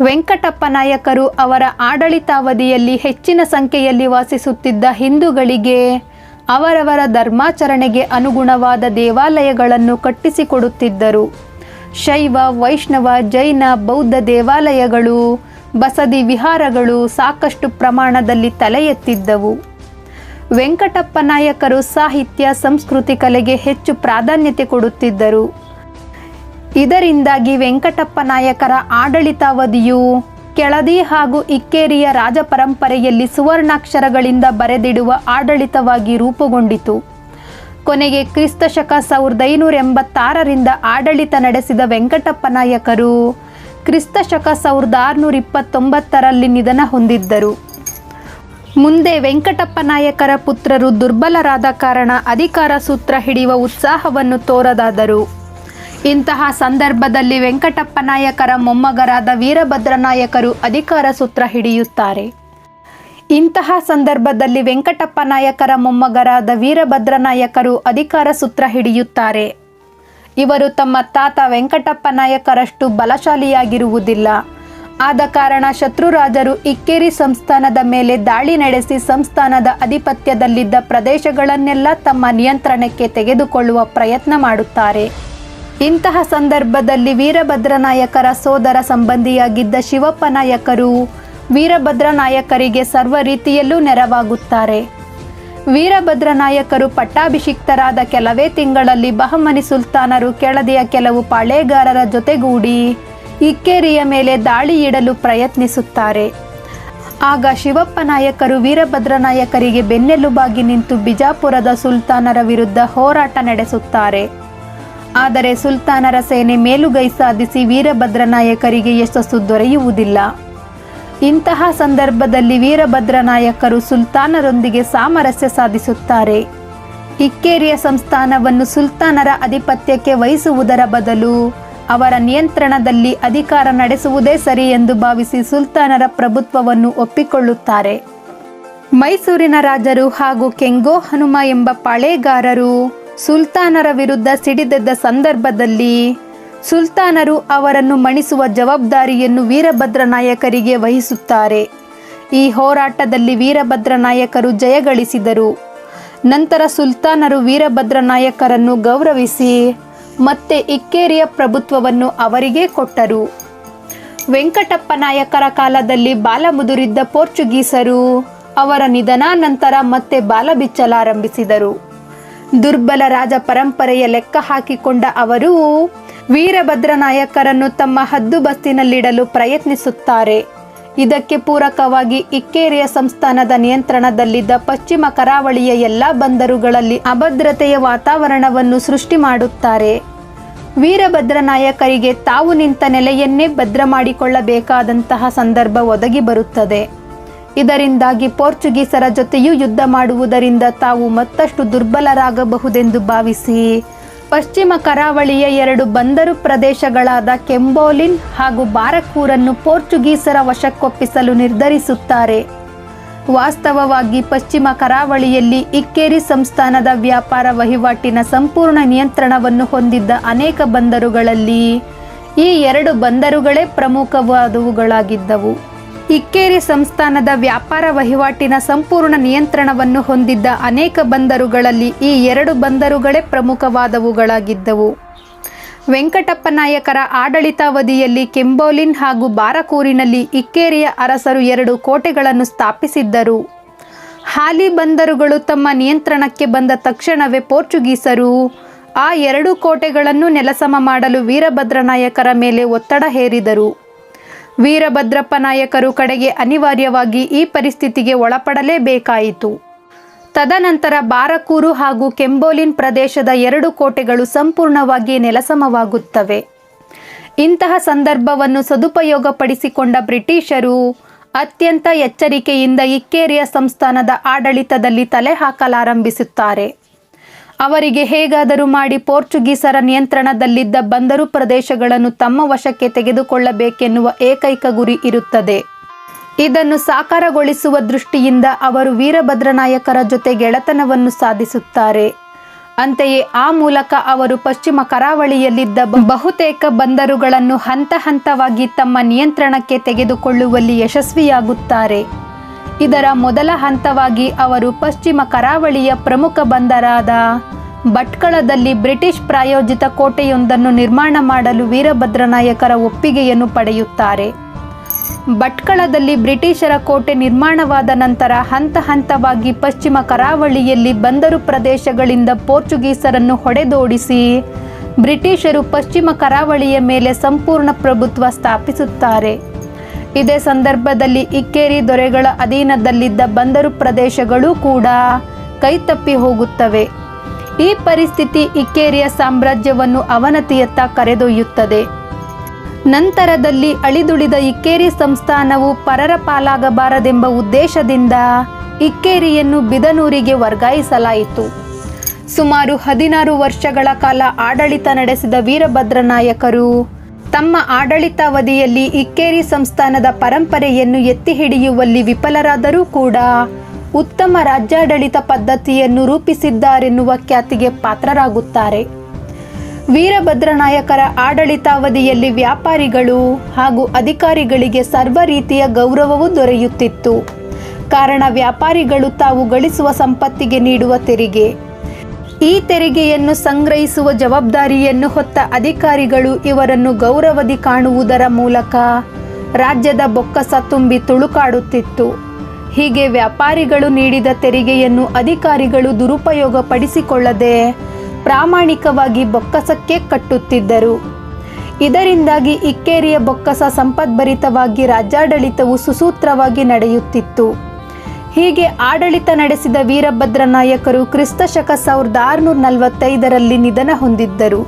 ವೆಂಕಟಪ್ಪ ನಾಯಕರು ಅವರ ಆಡಳಿತಾವಧಿಯಲ್ಲಿ ಹೆಚ್ಚಿನ ಸಂಖ್ಯೆಯಲ್ಲಿ ವಾಸಿಸುತ್ತಿದ್ದ ಹಿಂದೂಗಳಿಗೆ ಅವರವರ ಧರ್ಮಾಚರಣೆಗೆ ಅನುಗುಣವಾದ ದೇವಾಲಯಗಳನ್ನು ಕಟ್ಟಿಸಿಕೊಡುತ್ತಿದ್ದರು. ಶೈವ, ವೈಷ್ಣವ, ಜೈನ, ಬೌದ್ಧ ದೇವಾಲಯಗಳು, ಬಸದಿ ವಿಹಾರಗಳು ಸಾಕಷ್ಟು ಪ್ರಮಾಣದಲ್ಲಿ ತಲೆ ಎತ್ತಿದ್ದವು. ವೆಂಕಟಪ್ಪ ನಾಯಕರು ಸಾಹಿತ್ಯ, ಸಂಸ್ಕೃತಿ, ಕಲೆಗೆ ಹೆಚ್ಚು ಪ್ರಾಧಾನ್ಯತೆ ಕೊಡುತ್ತಿದ್ದರು. ಇದರಿಂದಾಗಿ ವೆಂಕಟಪ್ಪ ನಾಯಕರ ಆಡಳಿತಾವಧಿಯು ಕೆಳದಿ ಹಾಗೂ ಇಕ್ಕೇರಿಯ ರಾಜ ಪರಂಪರೆಯಲ್ಲಿ ಸುವರ್ಣಾಕ್ಷರಗಳಿಂದ ಬರೆದಿಡುವ ಆಡಳಿತವಾಗಿ ರೂಪುಗೊಂಡಿತು. ಕೊನೆಗೆ ಕ್ರಿಸ್ತಶಕ 1586ರಿಂದ ಆಡಳಿತ ನಡೆಸಿದ ವೆಂಕಟಪ್ಪ ನಾಯಕರು ಕ್ರಿಸ್ತಶಕ 1629ರಲ್ಲಿ ನಿಧನ ಹೊಂದಿದ್ದರು. ಮುಂದೆ ವೆಂಕಟಪ್ಪ ನಾಯಕರ ಪುತ್ರರು ದುರ್ಬಲರಾದ ಕಾರಣ ಅಧಿಕಾರ ಸೂತ್ರ ಹಿಡಿಯುವ ಉತ್ಸಾಹವನ್ನು ತೋರದಾದರು. ಇಂತಹ ಸಂದರ್ಭದಲ್ಲಿ ವೆಂಕಟಪ್ಪ ನಾಯಕರ ಮೊಮ್ಮಗರಾದ ವೀರಭದ್ರ ನಾಯಕರು ಅಧಿಕಾರ ಸೂತ್ರ ಹಿಡಿಯುತ್ತಾರೆ. ಇವರು ತಮ್ಮ ತಾತ ವೆಂಕಟಪ್ಪ ನಾಯಕರಷ್ಟು ಬಲಶಾಲಿಯಾಗಿರುವುದಿಲ್ಲ. ಆದ ಕಾರಣ ಶತ್ರುರಾಜರು ಇಕ್ಕೇರಿ ಸಂಸ್ಥಾನದ ಮೇಲೆ ದಾಳಿ ನಡೆಸಿ ಸಂಸ್ಥಾನದ ಅಧಿಪತ್ಯದಲ್ಲಿದ್ದ ಪ್ರದೇಶಗಳನ್ನೆಲ್ಲ ತಮ್ಮ ನಿಯಂತ್ರಣಕ್ಕೆ ತೆಗೆದುಕೊಳ್ಳುವ ಪ್ರಯತ್ನ ಮಾಡುತ್ತಾರೆ. ಇಂತಹ ಸಂದರ್ಭದಲ್ಲಿ ವೀರಭದ್ರ ನಾಯಕರ ಸೋದರ ಸಂಬಂಧಿಯಾಗಿದ್ದ ಶಿವಪ್ಪ ನಾಯಕರು ವೀರಭದ್ರ ನಾಯಕರಿಗೆ ಸರ್ವ ರೀತಿಯಲ್ಲೂ ನೆರವಾಗುತ್ತಾರೆ. ವೀರಭದ್ರ ನಾಯಕರು ಪಟ್ಟಾಭಿಷಿಕ್ತರಾದ ಕೆಲವೇ ತಿಂಗಳಲ್ಲಿ ಬಹಮನಿ ಸುಲ್ತಾನರು ಕೆಳದಿಯ ಕೆಲವು ಪಾಳೇಗಾರರ ಜೊತೆಗೂಡಿ ಇಕ್ಕೇರಿಯ ಮೇಲೆ ದಾಳಿ ಇಡಲು ಪ್ರಯತ್ನಿಸುತ್ತಾರೆ. ಆಗ ಶಿವಪ್ಪ ನಾಯಕರು ವೀರಭದ್ರ ನಾಯಕರಿಗೆ ಬೆನ್ನೆಲುಬಾಗಿ ನಿಂತು ಬಿಜಾಪುರದ ಸುಲ್ತಾನರ ವಿರುದ್ಧ ಹೋರಾಟ ನಡೆಸುತ್ತಾರೆ. ಆದರೆ ಸುಲ್ತಾನರ ಸೇನೆ ಮೇಲುಗೈ ಸಾಧಿಸಿ ವೀರಭದ್ರ ನಾಯಕರಿಗೆ ಯಶಸ್ಸು ದೊರೆಯುವುದಿಲ್ಲ. ಇಂತಹ ಸಂದರ್ಭದಲ್ಲಿ ವೀರಭದ್ರ ನಾಯಕರು ಸುಲ್ತಾನರೊಂದಿಗೆ ಸಾಮರಸ್ಯ ಸಾಧಿಸುತ್ತಾರೆ. ಇಕ್ಕೇರಿಯ ಸಂಸ್ಥಾನವನ್ನು ಸುಲ್ತಾನರ ಆಧಿಪತ್ಯಕ್ಕೆ ವಹಿಸುವುದರ ಬದಲು ಅವರ ನಿಯಂತ್ರಣದಲ್ಲಿ ಅಧಿಕಾರ ನಡೆಸುವುದೇ ಸರಿ ಎಂದು ಭಾವಿಸಿ ಸುಲ್ತಾನರ ಪ್ರಭುತ್ವವನ್ನು ಒಪ್ಪಿಕೊಳ್ಳುತ್ತಾರೆ. ಮೈಸೂರಿನ ರಾಜರು ಹಾಗೂ ಕೆಂಗೋ ಹನುಮ ಎಂಬ ಪಾಳೇಗಾರರು ಸುಲ್ತಾನರ ವಿರುದ್ಧ ಸಿಡಿದೆದ್ದ ಸಂದರ್ಭದಲ್ಲಿ ಸುಲ್ತಾನರು ಅವರನ್ನು ಮಣಿಸುವ ಜವಾಬ್ದಾರಿಯನ್ನು ವೀರಭದ್ರ ನಾಯಕರಿಗೆ ವಹಿಸುತ್ತಾರೆ. ಈ ಹೋರಾಟದಲ್ಲಿ ವೀರಭದ್ರ ನಾಯಕರು ಜಯಗಳಿಸಿದರು. ನಂತರ ಸುಲ್ತಾನರು ವೀರಭದ್ರ ನಾಯಕರನ್ನು ಗೌರವಿಸಿ ಮತ್ತೆ ಇಕ್ಕೇರಿಯ ಪ್ರಭುತ್ವವನ್ನು ಅವರಿಗೆ ಕೊಟ್ಟರು. ವೆಂಕಟಪ್ಪ ನಾಯಕರ ಕಾಲದಲ್ಲಿ ಬಾಲ ಮುದುರಿದ್ದ ಪೋರ್ಚುಗೀಸರು ಅವರ ನಿಧನಾನಂತರ ಮತ್ತೆ ಬಾಲ ಬಿಚ್ಚಲಾರಂಭಿಸಿದರು. ದುರ್ಬಲ ರಾಜ ಪರಂಪರೆಯ ಲೆಕ್ಕ ಹಾಕಿಕೊಂಡ ಅವರು ವೀರಭದ್ರ ನಾಯಕರನ್ನು ತಮ್ಮ ಹದ್ದುಬಸ್ತಿನಲ್ಲಿಡಲು ಪ್ರಯತ್ನಿಸುತ್ತಾರೆ. ಇದಕ್ಕೆ ಪೂರಕವಾಗಿ ಇಕ್ಕೇರಿಯ ಸಂಸ್ಥಾನದ ನಿಯಂತ್ರಣದಲ್ಲಿದ್ದ ಪಶ್ಚಿಮ ಕರಾವಳಿಯ ಎಲ್ಲ ಬಂದರುಗಳಲ್ಲಿ ಅಭದ್ರತೆಯ ವಾತಾವರಣವನ್ನು ಸೃಷ್ಟಿ ಮಾಡುತ್ತಾರೆ. ವೀರಭದ್ರ ನಾಯಕರಿಗೆ ತಾವು ನಿಂತ ನೆಲೆಯನ್ನೇ ಭದ್ರ ಮಾಡಿಕೊಳ್ಳಬೇಕಾದಂತಹ ಸಂದರ್ಭ ಒದಗಿ ಬರುತ್ತದೆ. ಇದರಿಂದಾಗಿ ಪೋರ್ಚುಗೀಸರ ಜೊತೆಯೂ ಯುದ್ಧ ಮಾಡುವುದರಿಂದ ತಾವು ಮತ್ತಷ್ಟು ದುರ್ಬಲರಾಗಬಹುದೆಂದು ಭಾವಿಸಿ ಪಶ್ಚಿಮ ಕರಾವಳಿಯ 2 ಬಂದರು ಪ್ರದೇಶಗಳಾದ ಕೆಂಬೋಲಿನ್ ಹಾಗೂ ಬಾರಕೂರನ್ನು ಪೋರ್ಚುಗೀಸರ ವಶಕ್ಕೊಪ್ಪಿಸಲು ನಿರ್ಧರಿಸುತ್ತಾರೆ. ವಾಸ್ತವವಾಗಿ ಪಶ್ಚಿಮ ಕರಾವಳಿಯಲ್ಲಿ ಇಕ್ಕೇರಿ ಸಂಸ್ಥಾನದ ವ್ಯಾಪಾರ ವಹಿವಾಟಿನ ಸಂಪೂರ್ಣ ನಿಯಂತ್ರಣವನ್ನು ಹೊಂದಿದ್ದ ಅನೇಕ ಬಂದರುಗಳಲ್ಲಿ ಈ 2 ಬಂದರುಗಳೇ ಪ್ರಮುಖವಾದವುಗಳಾಗಿದ್ದವು. ಇಕ್ಕೇರಿ ಸಂಸ್ಥಾನದ ವ್ಯಾಪಾರ ವಹಿವಾಟಿನ ಸಂಪೂರ್ಣ ನಿಯಂತ್ರಣವನ್ನು ಹೊಂದಿದ್ದ ಅನೇಕ ಬಂದರುಗಳಲ್ಲಿ ಈ 2 ಬಂದರುಗಳೇ ಪ್ರಮುಖವಾದವುಗಳಾಗಿದ್ದವು. ವೆಂಕಟಪ್ಪ ನಾಯಕರ ಆಡಳಿತಾವಧಿಯಲ್ಲಿ ಕೆಂಬೋಲಿನ್ ಹಾಗೂ ಬಾರಕೂರಿನಲ್ಲಿ ಇಕ್ಕೇರಿಯ ಅರಸರು 2 ಕೋಟೆಗಳನ್ನು ಸ್ಥಾಪಿಸಿದ್ದರು. ಹಾಲಿ ಬಂದರುಗಳು ತಮ್ಮ ನಿಯಂತ್ರಣಕ್ಕೆ ಬಂದ ತಕ್ಷಣವೇ ಪೋರ್ಚುಗೀಸರು ಆ 2 ಕೋಟೆಗಳನ್ನು ನೆಲಸಮ ಮಾಡಲು ವೀರಭದ್ರ ನಾಯಕರ ಮೇಲೆ ಒತ್ತಡ ಹೇರಿದರು. ವೀರಭದ್ರಪ್ಪ ನಾಯಕರು ಕಡೆಗೆ ಅನಿವಾರ್ಯವಾಗಿ ಈ ಪರಿಸ್ಥಿತಿಗೆ ಒಳಪಡಲೇಬೇಕಾಯಿತು. ತದನಂತರ ಬಾರಕೂರು ಹಾಗೂ ಕೆಂಬೋಲಿನ್ ಪ್ರದೇಶದ 2 ಕೋಟೆಗಳು ಸಂಪೂರ್ಣವಾಗಿ ನೆಲಸಮವಾಗುತ್ತವೆ. ಇಂತಹ ಸಂದರ್ಭವನ್ನು ಸದುಪಯೋಗಪಡಿಸಿಕೊಂಡ ಬ್ರಿಟಿಷರು ಅತ್ಯಂತ ಎಚ್ಚರಿಕೆಯಿಂದ ಇಕ್ಕೇರಿಯ ಸಂಸ್ಥಾನದ ಆಡಳಿತದಲ್ಲಿ ತಲೆ ಹಾಕಲಾರಂಭಿಸುತ್ತಾರೆ. ಅವರಿಗೆ ಹೇಗಾದರೂ ಮಾಡಿ ಪೋರ್ಚುಗೀಸರ ನಿಯಂತ್ರಣದಲ್ಲಿದ್ದ ಬಂದರು ಪ್ರದೇಶಗಳನ್ನು ತಮ್ಮ ವಶಕ್ಕೆ ತೆಗೆದುಕೊಳ್ಳಬೇಕೆನ್ನುವ ಏಕೈಕ ಗುರಿ ಇರುತ್ತದೆ. ಇದನ್ನು ಸಾಕಾರಗೊಳಿಸುವ ದೃಷ್ಟಿಯಿಂದ ಅವರು ವೀರಭದ್ರನಾಯಕರ ಜೊತೆ ಗೆಳೆತನವನ್ನು ಸಾಧಿಸುತ್ತಾರೆ. ಅಂತೆಯೇ ಆ ಮೂಲಕ ಅವರು ಪಶ್ಚಿಮ ಕರಾವಳಿಯಲ್ಲಿದ್ದ ಬಹುತೇಕ ಬಂದರುಗಳನ್ನು ಹಂತ ಹಂತವಾಗಿ ತಮ್ಮ ನಿಯಂತ್ರಣಕ್ಕೆ ತೆಗೆದುಕೊಳ್ಳುವಲ್ಲಿ ಯಶಸ್ವಿಯಾಗುತ್ತಾರೆ. ಇದರ ಮೊದಲ ಹಂತವಾಗಿ ಅವರು ಪಶ್ಚಿಮ ಕರಾವಳಿಯ ಪ್ರಮುಖ ಬಂದರಾದ ಭಟ್ಕಳದಲ್ಲಿ ಬ್ರಿಟಿಷ್ ಪ್ರಾಯೋಜಿತ ಕೋಟೆಯೊಂದನ್ನು ನಿರ್ಮಾಣ ಮಾಡಲು ವೀರಭದ್ರನಾಯಕರ ಒಪ್ಪಿಗೆಯನ್ನು ಪಡೆಯುತ್ತಾರೆ. ಭಟ್ಕಳದಲ್ಲಿ ಬ್ರಿಟಿಷರ ಕೋಟೆ ನಿರ್ಮಾಣವಾದ ನಂತರ ಹಂತ ಹಂತವಾಗಿ ಪಶ್ಚಿಮ ಕರಾವಳಿಯಲ್ಲಿ ಬಂದರು ಪ್ರದೇಶಗಳಿಂದ ಪೋರ್ಚುಗೀಸರನ್ನು ಹೊಡೆದೋಡಿಸಿ ಬ್ರಿಟಿಷರು ಪಶ್ಚಿಮ ಕರಾವಳಿಯ ಮೇಲೆ ಸಂಪೂರ್ಣ ಪ್ರಭುತ್ವ ಸ್ಥಾಪಿಸುತ್ತಾರೆ. ಇದೇ ಸಂದರ್ಭದಲ್ಲಿ ಇಕ್ಕೇರಿ ದೊರೆಗಳ ಅಧೀನದಲ್ಲಿದ್ದ ಬಂದರು ಪ್ರದೇಶಗಳು ಕೂಡ ಕೈತಪ್ಪಿ ಹೋಗುತ್ತವೆ. ಈ ಪರಿಸ್ಥಿತಿ ಇಕ್ಕೇರಿಯ ಸಾಮ್ರಾಜ್ಯವನ್ನು ಅವನತಿಯತ್ತ ಕರೆದೊಯ್ಯುತ್ತದೆ. ನಂತರದಲ್ಲಿ ಅಳಿದುಳಿದ ಇಕ್ಕೇರಿ ಸಂಸ್ಥಾನವು ಪರರ ಪಾಲಾಗಬಾರದೆಂಬ ಉದ್ದೇಶದಿಂದ ಇಕ್ಕೇರಿಯನ್ನು ಬಿದನೂರಿಗೆ ವರ್ಗಾಯಿಸಲಾಯಿತು. ಸುಮಾರು 16 ವರ್ಷಗಳ ಕಾಲ ಆಡಳಿತ ನಡೆಸಿದ ವೀರಭದ್ರನಾಯಕರು ತಮ್ಮ ಆಡಳಿತಾವಧಿಯಲ್ಲಿ ಇಕ್ಕೇರಿ ಸಂಸ್ಥಾನದ ಪರಂಪರೆಯನ್ನು ಎತ್ತಿ ಹಿಡಿಯುವಲ್ಲಿ ವಿಫಲರಾದರೂ ಕೂಡ ಉತ್ತಮ ರಾಜ್ಯಾಡಳಿತ ಪದ್ಧತಿಯನ್ನು ರೂಪಿಸಿದ್ದಾರೆನ್ನುವ ಖ್ಯಾತಿಗೆ ಪಾತ್ರರಾಗುತ್ತಾರೆ. ವೀರಭದ್ರನಾಯಕರ ಆಡಳಿತಾವಧಿಯಲ್ಲಿ ವ್ಯಾಪಾರಿಗಳು ಹಾಗೂ ಅಧಿಕಾರಿಗಳಿಗೆ ಸರ್ವ ರೀತಿಯ ಗೌರವವೂ ದೊರೆಯುತ್ತಿತ್ತು. ಕಾರಣ ವ್ಯಾಪಾರಿಗಳು ತಾವು ಗಳಿಸುವ ಸಂಪತ್ತಿಗೆ ನೀಡುವ ತೆರಿಗೆ. ಈ ತೆರಿಗೆಯನ್ನು ಸಂಗ್ರಹಿಸುವ ಜವಾಬ್ದಾರಿಯನ್ನು ಹೊತ್ತ ಅಧಿಕಾರಿಗಳು ಇವರನ್ನು ಗೌರವದಿ ಕಾಣುವುದರ ಮೂಲಕ ರಾಜ್ಯದ ಬೊಕ್ಕಸ ತುಂಬಿ ತುಳುಕಾಡುತ್ತಿತ್ತು. ಹೀಗೆ ವ್ಯಾಪಾರಿಗಳು ನೀಡಿದ ತೆರಿಗೆಯನ್ನು ಅಧಿಕಾರಿಗಳು ದುರುಪಯೋಗ ಪಡಿಸಿಕೊಳ್ಳದೆ ಪ್ರಾಮಾಣಿಕವಾಗಿ ಬೊಕ್ಕಸಕ್ಕೆ ಕಟ್ಟುತ್ತಿದ್ದರು. ಇದರಿಂದಾಗಿ ಇಕ್ಕೇರಿಯ ಬೊಕ್ಕಸ ಸಂಪದ್ಭರಿತವಾಗಿ ರಾಜ್ಯಾಡಳಿತವು ಸುಸೂತ್ರವಾಗಿ ನಡೆಯುತ್ತಿತ್ತು. ಹೀಗೆ ಆಡಳಿತ ನಡೆಸಿದ ವೀರಭದ್ರನಾಯಕರು ಕ್ರಿಸ್ತಶಕ 1645ರಲ್ಲಿ ನಿಧನ ಹೊಂದಿದ್ದರು.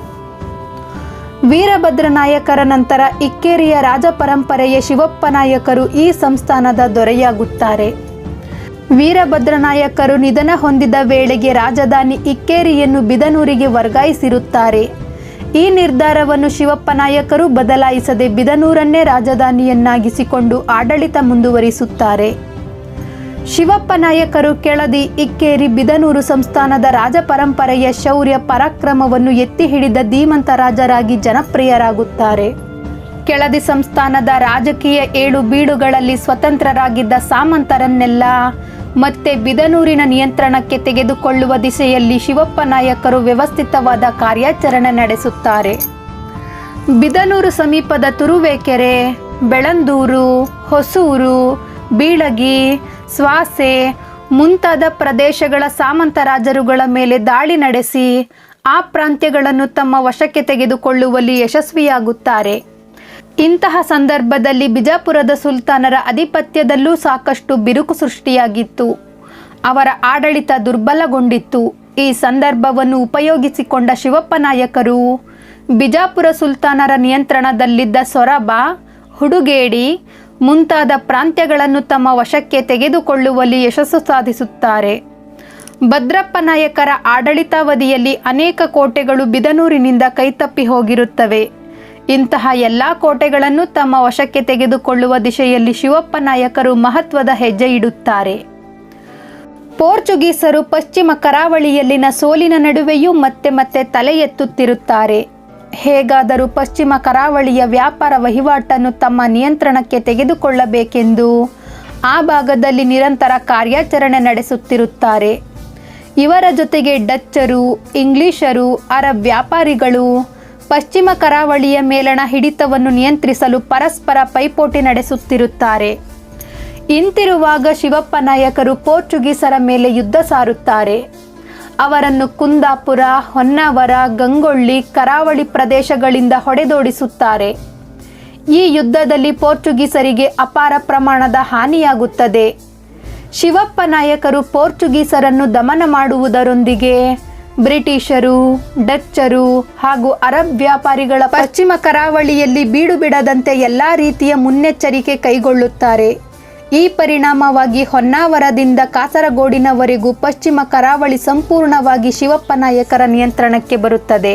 ವೀರಭದ್ರನಾಯಕರ ನಂತರ ಇಕ್ಕೇರಿಯ ರಾಜಪರಂಪರೆಯ ಶಿವಪ್ಪ ನಾಯಕರು ಈ ಸಂಸ್ಥಾನದ ದೊರೆಯಾಗುತ್ತಾರೆ. ವೀರಭದ್ರನಾಯಕರು ನಿಧನ ಹೊಂದಿದ ವೇಳೆಗೆ ರಾಜಧಾನಿ ಇಕ್ಕೇರಿಯನ್ನು ಬಿದನೂರಿಗೆ ವರ್ಗಾಯಿಸಿರುತ್ತಾರೆ. ಈ ನಿರ್ಧಾರವನ್ನು ಶಿವಪ್ಪ ನಾಯಕರು ಬದಲಾಯಿಸದೆ ಬಿದನೂರನ್ನೇ ರಾಜಧಾನಿಯನ್ನಾಗಿಸಿಕೊಂಡು ಆಡಳಿತ ಮುಂದುವರಿಸುತ್ತಾರೆ. ಶಿವಪ್ಪ ನಾಯಕರು ಕೆಳದಿ ಇಕ್ಕೇರಿ ಬಿದನೂರು ಸಂಸ್ಥಾನದ ರಾಜಪರಂಪರೆಯ ಶೌರ್ಯ ಪರಾಕ್ರಮವನ್ನು ಎತ್ತಿ ಹಿಡಿದ ಧೀಮಂತ ರಾಜರಾಗಿ ಜನಪ್ರಿಯರಾಗುತ್ತಾರೆ. ಕೆಳದಿ ಸಂಸ್ಥಾನದ ರಾಜಕೀಯ ಏಳು ಬೀಡುಗಳಲ್ಲಿ ಸ್ವತಂತ್ರರಾಗಿದ್ದ ಸಾಮಂತರನ್ನೆಲ್ಲ ಮತ್ತೆ ಬಿದನೂರಿನ ನಿಯಂತ್ರಣಕ್ಕೆ ತೆಗೆದುಕೊಳ್ಳುವ ದಿಸೆಯಲ್ಲಿ ಶಿವಪ್ಪ ನಾಯಕರು ವ್ಯವಸ್ಥಿತವಾದ ಕಾರ್ಯಾಚರಣೆ ನಡೆಸುತ್ತಾರೆ. ಬಿದನೂರು ಸಮೀಪದ ತುರುವೇಕೆರೆ, ಬೆಳಂದೂರು, ಹೊಸೂರು, ಬೀಳಗಿ, ಸ್ವಾಸೆ ಮುಂತಾದ ಪ್ರದೇಶಗಳ ಸಾಮಂತ ರಾಜರುಗಳ ಮೇಲೆ ದಾಳಿ ನಡೆಸಿ ಆ ಪ್ರಾಂತ್ಯಗಳನ್ನು ತಮ್ಮ ವಶಕ್ಕೆ ತೆಗೆದುಕೊಳ್ಳುವಲ್ಲಿ ಯಶಸ್ವಿಯಾಗುತ್ತಾರೆ. ಇಂತಹ ಸಂದರ್ಭದಲ್ಲಿ ಬಿಜಾಪುರದ ಸುಲ್ತಾನರ ಅಧಿಪತ್ಯದಲ್ಲೂ ಸಾಕಷ್ಟು ಬಿರುಕು ಸೃಷ್ಟಿಯಾಗಿತ್ತು. ಅವರ ಆಡಳಿತ ದುರ್ಬಲಗೊಂಡಿತ್ತು. ಈ ಸಂದರ್ಭವನ್ನು ಉಪಯೋಗಿಸಿಕೊಂಡ ಶಿವಪ್ಪ ನಾಯಕರು ಬಿಜಾಪುರ ಸುಲ್ತಾನರ ನಿಯಂತ್ರಣದಲ್ಲಿದ್ದ ಸೊರಬ, ಹುಡುಗೇಡಿ ಮುಂತಾದ ಪ್ರಾಂತ್ಯಗಳನ್ನು ತಮ್ಮ ವಶಕ್ಕೆ ತೆಗೆದುಕೊಳ್ಳುವಲ್ಲಿ ಯಶಸ್ಸು ಸಾಧಿಸುತ್ತಾರೆ. ಭದ್ರಪ್ಪ ನಾಯಕರ ಆಡಳಿತಾವಧಿಯಲ್ಲಿ ಅನೇಕ ಕೋಟೆಗಳು ಬಿದನೂರಿನಿಂದ ಕೈತಪ್ಪಿ ಹೋಗಿರುತ್ತವೆ. ಇಂತಹ ಎಲ್ಲ ಕೋಟೆಗಳನ್ನು ತಮ್ಮ ವಶಕ್ಕೆ ತೆಗೆದುಕೊಳ್ಳುವ ದಿಶೆಯಲ್ಲಿ ಶಿವಪ್ಪ ನಾಯಕರು ಮಹತ್ವದ ಹೆಜ್ಜೆ ಇಡುತ್ತಾರೆ. ಪೋರ್ಚುಗೀಸರು ಪಶ್ಚಿಮ ಕರಾವಳಿಯಲ್ಲಿನ ಸೋಲಿನ ನಡುವೆಯೂ ಮತ್ತೆ ಮತ್ತೆ ತಲೆ ಎತ್ತುತ್ತಿರುತ್ತಾರೆ. ಹೇಗಾದರೂ ಪಶ್ಚಿಮ ಕರಾವಳಿಯ ವ್ಯಾಪಾರ ವಹಿವಾಟನ್ನು ತಮ್ಮ ನಿಯಂತ್ರಣಕ್ಕೆ ತೆಗೆದುಕೊಳ್ಳಬೇಕೆಂದು ಆ ಭಾಗದಲ್ಲಿ ನಿರಂತರ ಕಾರ್ಯಾಚರಣೆ ನಡೆಸುತ್ತಿರುತ್ತಾರೆ. ಇವರ ಜೊತೆಗೆ ಡಚ್ಚರು, ಇಂಗ್ಲಿಷರು, ಅರಬ್ ವ್ಯಾಪಾರಿಗಳು ಪಶ್ಚಿಮ ಕರಾವಳಿಯ ಮೇಲಣ ಹಿಡಿತವನ್ನು ನಿಯಂತ್ರಿಸಲು ಪರಸ್ಪರ ಪೈಪೋಟಿ ನಡೆಸುತ್ತಿರುತ್ತಾರೆ. ಇಂತಿರುವಾಗ ಶಿವಪ್ಪ ನಾಯಕರು ಪೋರ್ಚುಗೀಸರ ಮೇಲೆ ಯುದ್ಧ ಸಾರುತ್ತಾರೆ. ಅವರನ್ನು ಕುಂದಾಪುರ, ಹೊನ್ನಾವರ, ಗಂಗೊಳ್ಳಿ, ಕರಾವಳಿ ಪ್ರದೇಶಗಳಿಂದ ಹೊಡೆದೋಡಿಸುತ್ತಾರೆ. ಈ ಯುದ್ಧದಲ್ಲಿ ಪೋರ್ಚುಗೀಸರಿಗೆ ಅಪಾರ ಪ್ರಮಾಣದ ಹಾನಿಯಾಗುತ್ತದೆ. ಶಿವಪ್ಪ ನಾಯಕರು ಪೋರ್ಚುಗೀಸರನ್ನು ದಮನ ಮಾಡುವುದರೊಂದಿಗೆ ಬ್ರಿಟಿಷರು, ಡಚ್ಚರು ಹಾಗೂ ಅರಬ್ ವ್ಯಾಪಾರಿಗಳ ಪಶ್ಚಿಮ ಕರಾವಳಿಯಲ್ಲಿ ಬೀಡು ಬಿಡದಂತೆ ಎಲ್ಲ ರೀತಿಯ ಮುನ್ನೆಚ್ಚರಿಕೆ ಕೈಗೊಳ್ಳುತ್ತಾರೆ. ಈ ಪರಿಣಾಮವಾಗಿ ಹೊನ್ನಾವರದಿಂದ ಕಾಸರಗೋಡಿನವರೆಗೂ ಪಶ್ಚಿಮ ಕರಾವಳಿ ಸಂಪೂರ್ಣವಾಗಿ ಶಿವಪ್ಪ ನಾಯಕರ ನಿಯಂತ್ರಣಕ್ಕೆ ಬರುತ್ತದೆ.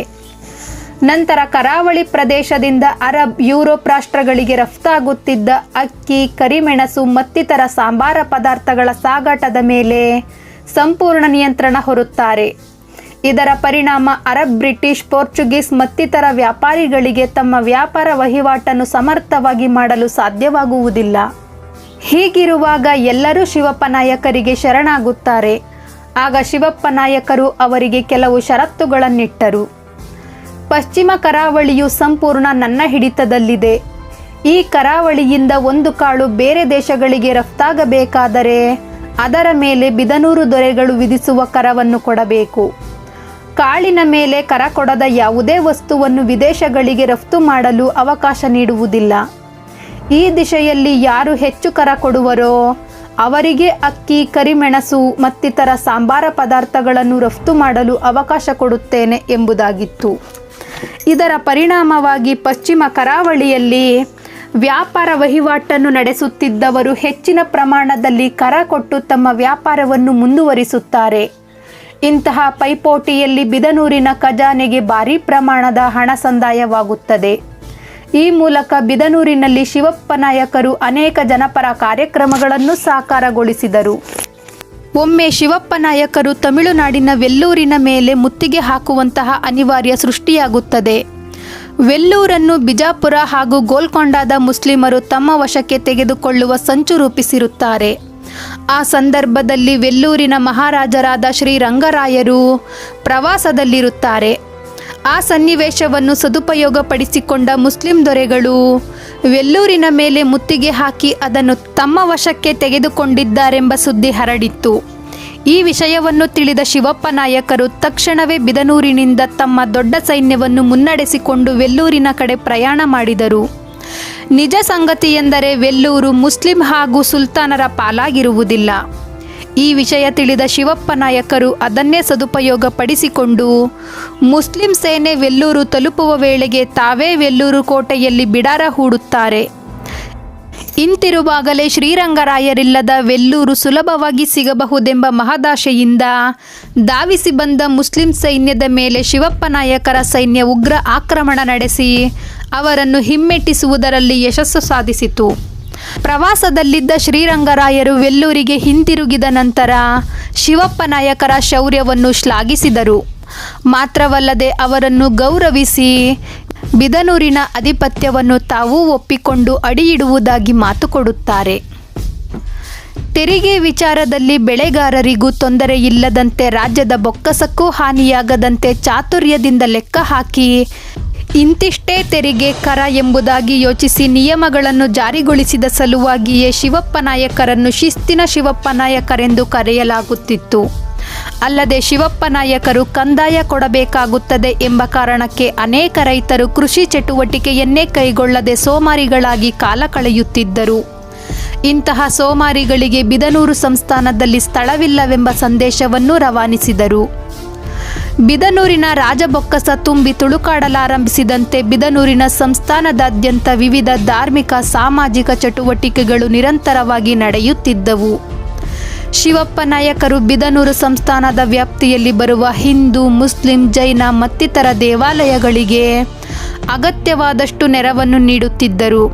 ನಂತರ ಕರಾವಳಿ ಪ್ರದೇಶದಿಂದ ಅರಬ್, ಯುರೋಪ್ ರಾಷ್ಟ್ರಗಳಿಗೆ ರಫ್ತಾಗುತ್ತಿದ್ದ ಅಕ್ಕಿ, ಕರಿಮೆಣಸು ಮತ್ತಿತರ ಸಾಂಬಾರ ಪದಾರ್ಥಗಳ ಸಾಗಾಟದ ಮೇಲೆ ಸಂಪೂರ್ಣ ನಿಯಂತ್ರಣ ಹೊರುತ್ತಾರೆ. ಇದರ ಪರಿಣಾಮ ಅರಬ್, ಬ್ರಿಟಿಷ್, ಪೋರ್ಚುಗೀಸ್ ಮತ್ತಿತರ ವ್ಯಾಪಾರಿಗಳಿಗೆ ತಮ್ಮ ವ್ಯಾಪಾರ ವಹಿವಾಟನ್ನು ಸಮರ್ಥವಾಗಿ ಮಾಡಲು ಸಾಧ್ಯವಾಗುವುದಿಲ್ಲ. ಹೀಗಿರುವಾಗ ಎಲ್ಲರೂ ಶಿವಪ್ಪ ನಾಯಕರಿಗೆ ಶರಣಾಗುತ್ತಾರೆ. ಆಗ ಶಿವಪ್ಪ ನಾಯಕರು ಅವರಿಗೆ ಕೆಲವು ಷರತ್ತುಗಳನ್ನಿಟ್ಟರು. ಪಶ್ಚಿಮ ಕರಾವಳಿಯು ಸಂಪೂರ್ಣ ನನ್ನ ಹಿಡಿತದಲ್ಲಿದೆ. ಈ ಕರಾವಳಿಯಿಂದ ಒಂದು ಕಾಳು ಬೇರೆ ದೇಶಗಳಿಗೆ ರಫ್ತಾಗಬೇಕಾದರೆ ಅದರ ಮೇಲೆ ಬಿದನೂರು ದೊರೆಗಳು ವಿಧಿಸುವ ಕರವನ್ನು ಕೊಡಬೇಕು. ಕಾಳಿನ ಮೇಲೆ ಕರ ಕೊಡದ ಯಾವುದೇ ವಸ್ತುವನ್ನು ವಿದೇಶಗಳಿಗೆ ರಫ್ತು ಮಾಡಲು ಅವಕಾಶ ನೀಡುವುದಿಲ್ಲ. ಈ ದಿಶೆಯಲ್ಲಿ ಯಾರು ಹೆಚ್ಚು ಕರ ಕೊಡುವರೋ ಅವರಿಗೆ ಅಕ್ಕಿ, ಕರಿಮೆಣಸು ಮತ್ತಿತರ ಸಾಂಬಾರ ಪದಾರ್ಥಗಳನ್ನು ರಫ್ತು ಮಾಡಲು ಅವಕಾಶ ಕೊಡುತ್ತೇನೆ ಎಂಬುದಾಗಿತ್ತು. ಇದರ ಪರಿಣಾಮವಾಗಿ ಪಶ್ಚಿಮ ಕರಾವಳಿಯಲ್ಲಿ ವ್ಯಾಪಾರ ವಹಿವಾಟನ್ನು ನಡೆಸುತ್ತಿದ್ದವರು ಹೆಚ್ಚಿನ ಪ್ರಮಾಣದಲ್ಲಿ ಕರ ಕೊಟ್ಟು ತಮ್ಮ ವ್ಯಾಪಾರವನ್ನು ಮುಂದುವರಿಸುತ್ತಾರೆ. ಇಂತಹ ಪೈಪೋಟಿಯಲ್ಲಿ ಬಿದನೂರಿನ ಖಜಾನೆಗೆ ಭಾರೀ ಪ್ರಮಾಣದ ಹಣ ಸಂದಾಯವಾಗುತ್ತದೆ. ಈ ಮೂಲಕ ಬಿದನೂರಿನಲ್ಲಿ ಶಿವಪ್ಪ ನಾಯಕರು ಅನೇಕ ಜನಪರ ಕಾರ್ಯಕ್ರಮಗಳನ್ನು ಸಾಕಾರಗೊಳಿಸಿದರು. ಒಮ್ಮೆ ಶಿವಪ್ಪ ನಾಯಕರು ತಮಿಳುನಾಡಿನ ವೆಲ್ಲೂರಿನ ಮೇಲೆ ಮುತ್ತಿಗೆ ಹಾಕುವಂತಹ ಅನಿವಾರ್ಯ ಸೃಷ್ಟಿಯಾಗುತ್ತದೆ. ವೆಲ್ಲೂರನ್ನು ಬಿಜಾಪುರ ಹಾಗೂ ಗೋಲ್ಕೊಂಡದ ಮುಸ್ಲಿಮರು ತಮ್ಮ ವಶಕ್ಕೆ ತೆಗೆದುಕೊಳ್ಳುವ ಸಂಚು ರೂಪಿಸಿರುತ್ತಾರೆ. ಆ ಸಂದರ್ಭದಲ್ಲಿ ವೆಲ್ಲೂರಿನ ಮಹಾರಾಜರಾದ ಶ್ರೀರಂಗರಾಯರು ಪ್ರವಾಸದಲ್ಲಿರುತ್ತಾರೆ. ಆ ಸನ್ನಿವೇಶವನ್ನು ಸದುಪಯೋಗಪಡಿಸಿಕೊಂಡ ಮುಸ್ಲಿಂ ದೊರೆಗಳು ವೆಲ್ಲೂರಿನ ಮೇಲೆ ಮುತ್ತಿಗೆ ಹಾಕಿ ಅದನ್ನು ತಮ್ಮ ವಶಕ್ಕೆ ತೆಗೆದುಕೊಂಡಿದ್ದಾರೆಂಬ ಸುದ್ದಿ ಹರಡಿತ್ತು. ಈ ವಿಷಯವನ್ನು ತಿಳಿದ ಶಿವಪ್ಪ ನಾಯಕರು ತಕ್ಷಣವೇ ಬಿದನೂರಿನಿಂದ ತಮ್ಮ ದೊಡ್ಡ ಸೈನ್ಯವನ್ನು ಮುನ್ನಡೆಸಿಕೊಂಡು ವೆಲ್ಲೂರಿನ ಕಡೆ ಪ್ರಯಾಣ ಮಾಡಿದರು. ನಿಜ ಸಂಗತಿಯೆಂದರೆ ವೆಲ್ಲೂರು ಮುಸ್ಲಿಂ ಹಾಗೂ ಸುಲ್ತಾನರ ಪಾಲಾಗಿರುವುದಿಲ್ಲ. ಈ ವಿಷಯ ತಿಳಿದ ಶಿವಪ್ಪ ನಾಯಕರು ಅದನ್ನೇ ಸದುಪಯೋಗಪಡಿಸಿಕೊಂಡು ಮುಸ್ಲಿಂ ಸೇನೆ ವೆಲ್ಲೂರು ತಲುಪುವ ವೇಳೆಗೆ ತಾವೇ ವೆಲ್ಲೂರು ಕೋಟೆಯಲ್ಲಿ ಬಿಡಾರ ಹೂಡುತ್ತಾರೆ. ಇಂತಿರುವಾಗಲೇ ಶ್ರೀರಂಗರಾಯರಿಲ್ಲದ ವೆಲ್ಲೂರು ಸುಲಭವಾಗಿ ಸಿಗಬಹುದೆಂಬ ಮಹದಾಶೆಯಿಂದ ಧಾವಿಸಿ ಬಂದ ಮುಸ್ಲಿಂ ಸೈನ್ಯದ ಮೇಲೆ ಶಿವಪ್ಪ ನಾಯಕರ ಸೈನ್ಯ ಉಗ್ರ ಆಕ್ರಮಣ ನಡೆಸಿ ಅವರನ್ನು ಹಿಮ್ಮೆಟ್ಟಿಸುವುದರಲ್ಲಿ ಯಶಸ್ಸು ಸಾಧಿಸಿತು. ಪ್ರವಾಸದಲ್ಲಿದ್ದ ಶ್ರೀರಂಗರಾಯರು ವೆಲ್ಲೂರಿಗೆ ಹಿಂತಿರುಗಿದ ನಂತರ ಶಿವಪ್ಪ ನಾಯಕರ ಶೌರ್ಯವನ್ನು ಶ್ಲಾಘಿಸಿದರು. ಮಾತ್ರವಲ್ಲದೆ ಅವರನ್ನು ಗೌರವಿಸಿ ಬಿದನೂರಿನ ಅಧಿಪತ್ಯವನ್ನು ತಾವೂ ಒಪ್ಪಿಕೊಂಡು ಅಡಿಯಿಡುವುದಾಗಿ ಮಾತು ಕೊಡುತ್ತಾರೆ. ತೆರಿಗೆ ವಿಚಾರದಲ್ಲಿ ಬೆಳೆಗಾರರಿಗೂ ತೊಂದರೆ ಇಲ್ಲದಂತೆ, ರಾಜ್ಯದ ಬೊಕ್ಕಸಕ್ಕೂ ಹಾನಿಯಾಗದಂತೆ ಚಾತುರ್ಯದಿಂದ ಲೆಕ್ಕ ಹಾಕಿ ಇಂತಿಷ್ಟೇ ತೆರಿಗೆ ಕರ ಎಂಬುದಾಗಿ ಯೋಚಿಸಿ ನಿಯಮಗಳನ್ನು ಜಾರಿಗೊಳಿಸಿದ ಸಲುವಾಗಿಯೇ ಶಿವಪ್ಪ ನಾಯಕರನ್ನು ಶಿಸ್ತಿನ ಶಿವಪ್ಪ ನಾಯಕರೆಂದು ಕರೆಯಲಾಗುತ್ತಿತ್ತು. ಅಲ್ಲದೆ ಶಿವಪ್ಪ ನಾಯಕರು ಕಂದಾಯ ಕೊಡಬೇಕಾಗುತ್ತದೆ ಎಂಬ ಕಾರಣಕ್ಕೆ ಅನೇಕ ರೈತರು ಕೃಷಿ ಚಟುವಟಿಕೆಯನ್ನೇ ಕೈಗೊಳ್ಳದೆ ಸೋಮಾರಿಗಳಾಗಿ ಕಾಲ ಕಳೆಯುತ್ತಿದ್ದರು. ಇಂತಹ ಸೋಮಾರಿಗಳಿಗೆ ಬಿದನೂರು ಸಂಸ್ಥಾನದಲ್ಲಿ ಸ್ಥಳವಿಲ್ಲವೆಂಬ ಸಂದೇಶವನ್ನು ರವಾನಿಸಿದರು. ಬಿದನೂರಿನ ರಾಜಬೊಕ್ಕಸ ತುಂಬಿ ತುಳುಕಾಡಲಾರಂಭಿಸಿದಂತೆ ಬಿದನೂರಿನ ಸಂಸ್ಥಾನದಾದ್ಯಂತ ವಿವಿಧ ಧಾರ್ಮಿಕ, ಸಾಮಾಜಿಕ ಚಟುವಟಿಕೆಗಳು ನಿರಂತರವಾಗಿ ನಡೆಯುತ್ತಿದ್ದವು. ಶಿವಪ್ಪ ನಾಯಕರು ಬಿದನೂರು ಸಂಸ್ಥಾನದ ವ್ಯಾಪ್ತಿಯಲ್ಲಿ ಬರುವ ಹಿಂದೂ, ಮುಸ್ಲಿಂ, ಜೈನ ಮತ್ತಿತರ ದೇವಾಲಯಗಳಿಗೆ ಅಗತ್ಯವಾದಷ್ಟು ನೆರವನ್ನು ನೀಡುತ್ತಿದ್ದರು.